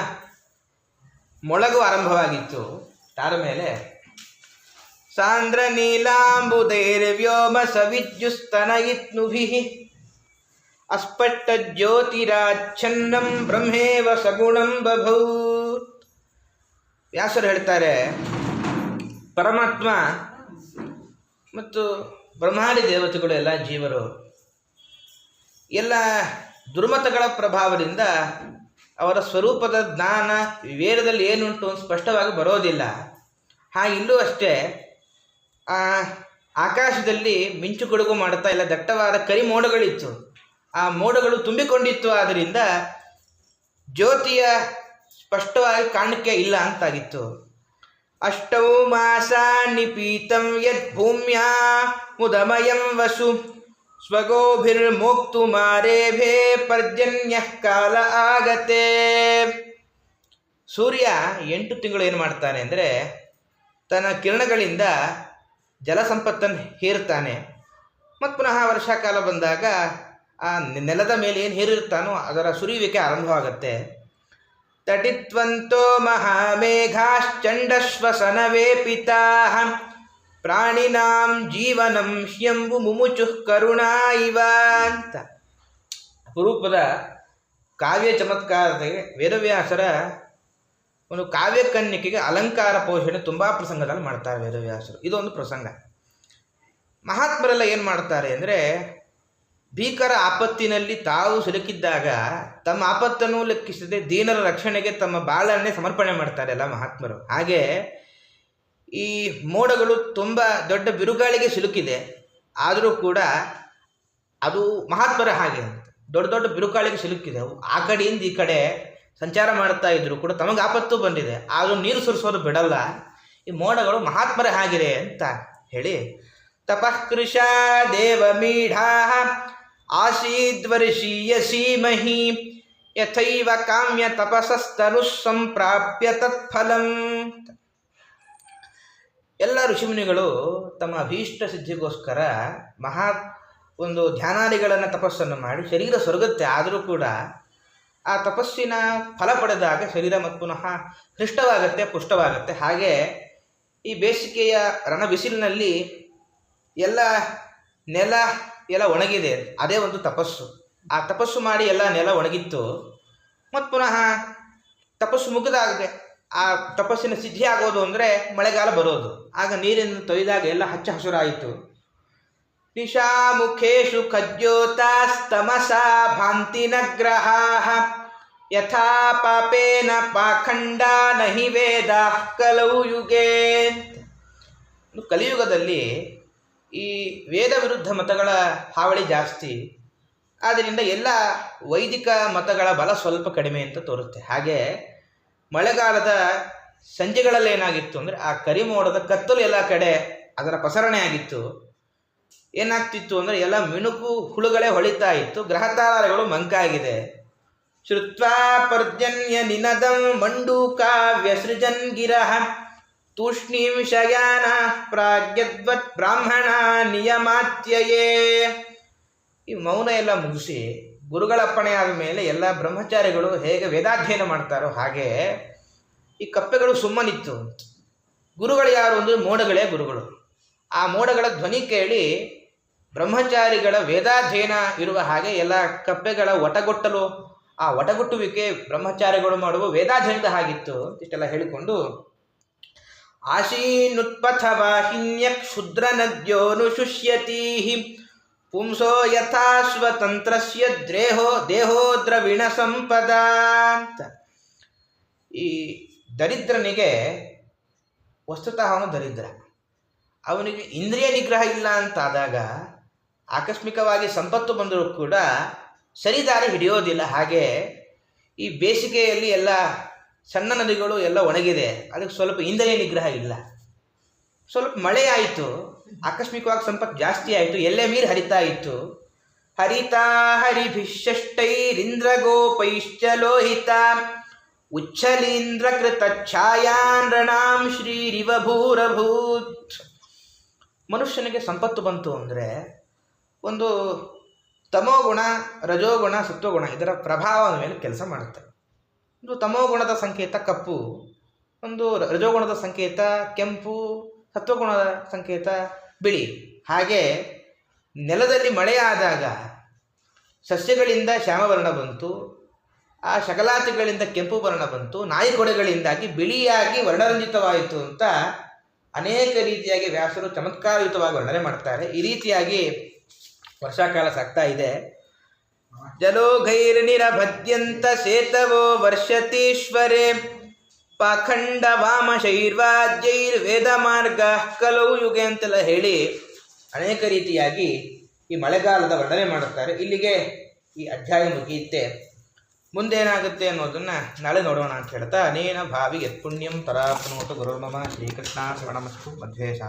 ಮೊಳಗು ಆರಂಭವಾಗಿತ್ತು. ತಾರ ಮೇಲೆ ಸಾಂದ್ರ ನೀಲಾಂಬುದೈರ್ವ್ಯೋಮ ಸವಿದ್ಯುಸ್ತನಯಿತ್ನುಭಿ ಅಸ್ಪಷ್ಟ ಜ್ಯೋತಿರಾಚ್ಛನ್ನಂ ಬ್ರಹ್ಮೇವ ಸಗುಣಂ ಬಭೂತ್. ವ್ಯಾಸರು ಹೇಳ್ತಾರೆ, ಪರಮಾತ್ಮ ಮತ್ತು ಬ್ರಹ್ಮಾದಿ ದೇವತೆಗಳು ಎಲ್ಲ ಜೀವರು ಎಲ್ಲ ದುರ್ಮತಗಳ ಪ್ರಭಾವದಿಂದ ಅವರ ಸ್ವರೂಪದ ಜ್ಞಾನ ವೇದದಲ್ಲಿ ಏನುಂಟು ಸ್ಪಷ್ಟವಾಗಿ ಬರೋದಿಲ್ಲ. ಇಲ್ಲೂ ಅಷ್ಟೇ ಆಕಾಶದಲ್ಲಿ ಮಿಂಚು ಗುಡುಗು ಮಾಡುತ್ತಾ ಎಲ್ಲ ದಟ್ಟವಾದ ಕರಿ ಮೋಡಗಳಿತ್ತು. ಆ ಮೋಡಗಳು ತುಂಬಿಕೊಂಡಿತ್ತು. ಆದ್ದರಿಂದ ಜ್ಯೋತಿಯ ಸ್ಪಷ್ಟವಾಗಿ ಕಾಣಿಕೆ ಇಲ್ಲ ಅಂತಾಗಿತ್ತು. ಅಷ್ಟೌ ಮಾಸಾನಿ ಪೀತಂ ಯದ್ ಭೂಮ್ಯಾ ಮುದಮಯಂ ವಸು ಸ್ವಗೋಭಿರ್ಮೋಕ್ತು ಮಾರೇಭೇ ಪರ್ಜನ್ಯ ಕಾಲ ಆಗತೆ. ಸೂರ್ಯ 8 ತಿಂಗಳು ಏನು ಮಾಡ್ತಾನೆ ಅಂದರೆ ತನ್ನ ಕಿರಣಗಳಿಂದ ಜಲ ಸಂಪತ್ತನ್ನು ಹೀರುತ್ತಾನೆ. ಮತ್ತು ಪುನಃ ವರ್ಷಾಕಾಲ ಬಂದಾಗ ಆ ನೆಲದ ಮೇಲೆ ಏನು ಹೇರಿರ್ತಾನೋ ಅದರ ಸುರಿಯುವಿಕೆ ಆರಂಭವಾಗುತ್ತೆ. ತಟಿತ್ವಂತೋ ಮಹಾಮೇಘಾಶ್ಚಂಡಶ್ವಸನವೇಪಿತಾ ಪ್ರಾಣಿನಾಂ ಜೀವನಂ ಹ್ಯಂಬು ಮುಮುಚುಃ ಕರುಣಾ ಇವ ಅಂತ. ಅಪರೂಪದ ಕಾವ್ಯ ಚಮತ್ಕಾರತೆಗೆ ವೇದವ್ಯಾಸರ ಒಂದು ಕಾವ್ಯಕನ್ನಿಕೆಗೆ ಅಲಂಕಾರ ಪೋಷಣೆ ತುಂಬ ಪ್ರಸಂಗದಲ್ಲಿ ಮಾಡ್ತಾರೆ ವೇದವ್ಯಾಸರು. ಇದೊಂದು ಪ್ರಸಂಗ. ಮಹಾತ್ಮರೆಲ್ಲ ಏನು ಮಾಡ್ತಾರೆ ಅಂದರೆ ಭೀಕರ ಆಪತ್ತಿನಲ್ಲಿ ತಾವು ಸಿಲುಕಿದ್ದಾಗ ತಮ್ಮ ಆಪತ್ತನ್ನು ಲೆಕ್ಕಿಸದೆ ದೀನರ ರಕ್ಷಣೆಗೆ ತಮ್ಮ ಬಾಳನ್ನೇ ಸಮರ್ಪಣೆ ಮಾಡ್ತಾರೆ ಎಲ್ಲ ಮಹಾತ್ಮರು. ಹಾಗೆ ಈ ಮೋಡಗಳು ತುಂಬ ದೊಡ್ಡ ಬಿರುಗಾಳಿಗೆ ಸಿಲುಕಿದೆ, ಆದರೂ ಕೂಡ ಅದು ಮಹಾತ್ಮರ ಹಾಗೆ ದೊಡ್ಡ ದೊಡ್ಡ ಬಿರುಗಾಳಿಗೆ ಸಿಲುಕಿದೆ. ಆ ಕಡೆಯಿಂದ ಈ ಕಡೆ ಸಂಚಾರ ಮಾಡ್ತಾ ಇದ್ರು ಕೂಡ ತಮಗೆ ಆಪತ್ತು ಬಂದಿದೆ, ಅದು ನೀರು ಸುರಿಸೋದು ಬಿಡಲ್ಲ. ಈ ಮೋಡಗಳು ಮಹಾತ್ಮರ ಹಾಗಿದೆ ಅಂತ ಹೇಳಿ ತಪಃಕೃಶ ದೇವಮೀಢಾ ಆಸೀದ್ವರ್ಷೀಯ ಸೀಮಹಿ ಯಥೈವ ಕಾಮ್ಯ ತಪಸಸ್ತನು ಸಂಪ್ರಾಪ್ಯ ತತ್ಫಲಂ. ಎಲ್ಲ ಋಷಿಮುನಿಗಳು ತಮ್ಮ ಅಭೀಷ್ಟ ಸಿದ್ಧಿಗೋಸ್ಕರ ಒಂದು ಧ್ಯಾನಾದಿಗಳನ್ನು ತಪಸ್ಸನ್ನು ಮಾಡಿ ಶರೀರ ಸೊರಗುತ್ತೆ. ಆದರೂ ಕೂಡ ಆ ತಪಸ್ಸಿನ ಫಲ ಪಡೆದಾಗ ಶರೀರ ಮತ್ತು ಪುನಃ ಹೃಷ್ಟವಾಗುತ್ತೆ, ಪುಷ್ಟವಾಗುತ್ತೆ. ಹಾಗೆ ಈ ಬೇಸಿಗೆಯ ರಣ ಬಿಸಿಲಿನಲ್ಲಿ ಎಲ್ಲ ನೆಲ ಎಲ್ಲ ಒಣಗಿದೆ. ಅದೇ ಒಂದು ತಪಸ್ಸು. ಆ ತಪಸ್ಸು ಮಾಡಿ ಎಲ್ಲ ನೆಲ ಒಣಗಿತ್ತು. ಮತ್ತು ಪುನಃ ತಪಸ್ಸು ಮುಗಿದಾಗದೆ ಆ ತಪಸ್ಸಿನ ಸಿದ್ಧಿ ಆಗೋದು ಅಂದರೆ ಮಳೆಗಾಲ ಬರೋದು. ಆಗ ನೀರಿನ ತೊಯ್ದಾಗ ಎಲ್ಲ ಹಚ್ಚ ಹಸುರಾಯಿತು. ನಿಶಾಮುಖೇಶು ಖಜ್ಯೋತಾಸ್ತಮಸಾ ಭಾಂತಿನಗ್ರಹಾಃ ಯಥಾ ಪಾಪೇನ ಪಾಖಂಡ ನಹಿ ವೇದ ಕಲೌ ಯುಗೇ. ಕಲಿಯುಗದಲ್ಲಿ ಈ ವೇದ ವಿರುದ್ಧ ಮತಗಳ ಹಾವಳಿ ಜಾಸ್ತಿ. ಆದ್ದರಿಂದ ಎಲ್ಲ ವೈದಿಕ ಮತಗಳ ಬಲ ಸ್ವಲ್ಪ ಕಡಿಮೆ ಅಂತ ತೋರುತ್ತೆ. ಹಾಗೆ ಮಳೆಗಾಲದ ಸಂಜೆಗಳಲ್ಲಿ ಏನಾಗಿತ್ತು ಅಂದರೆ ಆ ಕರಿಮೋಡದ ಕತ್ತಲು ಎಲ್ಲ ಕಡೆ ಅದರ ಪಸರಣೆ ಆಗಿತ್ತು. ಏನಾಗ್ತಿತ್ತು ಅಂದರೆ ಎಲ್ಲ ಮಿಣುಕು ಹುಳುಗಳೇ ಹೊಳಿತಾ ಇತ್ತು. ಗ್ರಹತಾರಗಳು ಮಂಕಾಗಿದೆ. ಶ್ರುತ್ವಾ ಪರ್ಜನ್ಯ ನಿನದಂ ಮಂಡೂಕಾವ್ಯ ಸೃಜನ್ ಗಿರಃ ತೂಷ್ಣೀಂ ಶಯಾನ ಪ್ರಾಗ್ಯದ್ವತ್ ಬ್ರಾಹ್ಮಣ ನಿಯಮಾತ್ಯಯೇ. ಈ ಮೌನ ಎಲ್ಲ ಮುಗಿಸಿ ಗುರುಗಳ ಅಪ್ಪಣೆ ಆದ ಮೇಲೆ ಎಲ್ಲ ಬ್ರಹ್ಮಚಾರಿಗಳು ಹೇಗೆ ವೇದಾಧ್ಯಯನ ಮಾಡ್ತಾರೋ ಹಾಗೆ ಈ ಕಪ್ಪೆಗಳು ಸುಮ್ಮನಿತ್ತು. ಗುರುಗಳು ಯಾರು ಅಂದರೆ ಮೋಡಗಳೇ ಗುರುಗಳು. ಆ ಮೋಡಗಳ ಧ್ವನಿ ಕೇಳಿ ಬ್ರಹ್ಮಚಾರಿಗಳ ವೇದಾಧ್ಯಯನ ಇರುವ ಹಾಗೆ ಎಲ್ಲ ಕಪ್ಪೆಗಳ ಒಟಗೊಟ್ಟಲು, ಆ ಒಟಗುಟ್ಟುವಿಕೆ ಬ್ರಹ್ಮಚಾರಿಗಳು ಮಾಡುವ ವೇದಾಧ್ಯಯನದ ಹಾಗಿತ್ತು. ಇಷ್ಟೆಲ್ಲ ಹೇಳಿಕೊಂಡು ಆಶೀನುತ್ಪಥವಾಹಿನ್ಯ ಕ್ಷುದ್ರನದ್ಯೋನುಶುಷ್ಯತಿ ಪುಂಸೋ ಯಥಾ ಸ್ವತಂತ್ರಸ್ಯ ದೇಹೋ ದ್ರವಿಣ ಸಂಪದ ಅಂತ. ಈ ದರಿದ್ರನಿಗೆ ವಸ್ತುತಃ ಅವನು ದರಿದ್ರ, ಅವನಿಗೆ ಇಂದ್ರಿಯ ನಿಗ್ರಹ ಇಲ್ಲ ಅಂತಾದಾಗ ಆಕಸ್ಮಿಕವಾಗಿ ಸಂಪತ್ತು ಬಂದರೂ ಕೂಡ ಸರಿದಾರಿ ಹಿಡಿಯೋದಿಲ್ಲ. ಹಾಗೆ ಈ ಬೇಸಿಗೆಯಲ್ಲಿ ಎಲ್ಲ ಸಣ್ಣ ನದಿಗಳು ಎಲ್ಲ ಒಣಗಿದೆ, ಅದಕ್ಕೆ ಸ್ವಲ್ಪ ಇಂದ್ರಿಯ ನಿಗ್ರಹ ಇಲ್ಲ. ಸ್ವಲ್ಪ ಮಳೆ ಆಯಿತು, ಆಕಸ್ಮಿಕವಾಗಿ ಸಂಪತ್ತು ಜಾಸ್ತಿ ಆಯಿತು, ಎಲ್ಲೇ ಮೀರಿ ಹರಿತಾ ಇತ್ತು. ಹರಿತಾ ಹರಿಭಿಷಷ್ಟೈರಿಂದ್ರ ಗೋಪೈಶ್ಚ ಲೋಹಿತ ಉಚ್ಛಲೀಂದ್ರ ಕೃತ ಛಾಯಾನ್ ರಣಾಂ ಶ್ರೀರಿವ ಭೂರಭೂತ್. ಮನುಷ್ಯನಿಗೆ ಸಂಪತ್ತು ಬಂತು ಅಂದರೆ ಒಂದು ತಮೋಗುಣ, ರಜೋಗುಣ, ಸತ್ವಗುಣ ಇದರ ಪ್ರಭಾವದ ಮೇಲೆ ಕೆಲಸ ಮಾಡುತ್ತೆ. ಒಂದು ತಮೋಗುಣದ ಸಂಕೇತ ಕಪ್ಪು, ಒಂದು ರಜೋಗುಣದ ಸಂಕೇತ ಕೆಂಪು, ಸತ್ವಗುಣದ ಸಂಕೇತ ಬಿಳಿ. ಹಾಗೆ ನೆಲದಲ್ಲಿ ಮಳೆಯಾದಾಗ ಸಸ್ಯಗಳಿಂದ ಶ್ಯಾಮವರ್ಣ ಬಂತು, ಆ ಶಕಲಾತಿಗಳಿಂದ ಕೆಂಪು ವರ್ಣ ಬಂತು, ನಾಯಿಗೊಡೆಗಳಿಂದಾಗಿ ಬಿಳಿಯಾಗಿ ವರ್ಣರಂಜಿತವಾಯಿತು ಅಂತ ಅನೇಕ ರೀತಿಯಾಗಿ ವ್ಯಾಸರು ಚಮತ್ಕಾರಯುತವಾಗಿ ವರ್ಣನೆ ಮಾಡ್ತಾರೆ. ಈ ರೀತಿಯಾಗಿ ವರ್ಷಾಕಾಲ ಸಾಗ್ತಾ ಇದೆ. ಜಲೋಘೈರ್ನಿರಭದ್ಯಂತ ಸೇತವೋ ವರ್ಷತೀಶ್ವರೇ ಪಾಖಂಡ ವಾಮಶೈರ್ವಾದ್ಯೈರ್ವೇದ ಮಾರ್ಗ ಕಲೌ ಯುಗೆ ಅಂತೆಲ್ಲ ಹೇಳಿ ಅನೇಕ ರೀತಿಯಾಗಿ ಈ ಮಳೆಗಾಲದ ವರ್ಣನೆ ಮಾಡುತ್ತಾರೆ. ಇಲ್ಲಿಗೆ ಈ ಅಧ್ಯಾಯ ಮುಗಿಯುತ್ತೆ. ಮುಂದೇನಾಗುತ್ತೆ ಅನ್ನೋದನ್ನು ನಾಳೆ ನೋಡೋಣ ಅಂತ ಹೇಳ್ತಾ, ಅನೇನ ಭಾವಿ ಯತ್ಪುಣ್ಯಂ ತರಾಪ್ನೋತು ಗುರುರ್ಮಮ ಶ್ರೀಕೃಷ್ಣ ಸ್ಮರಣಮಸ್ತು ಮಧ್ವೇಶ.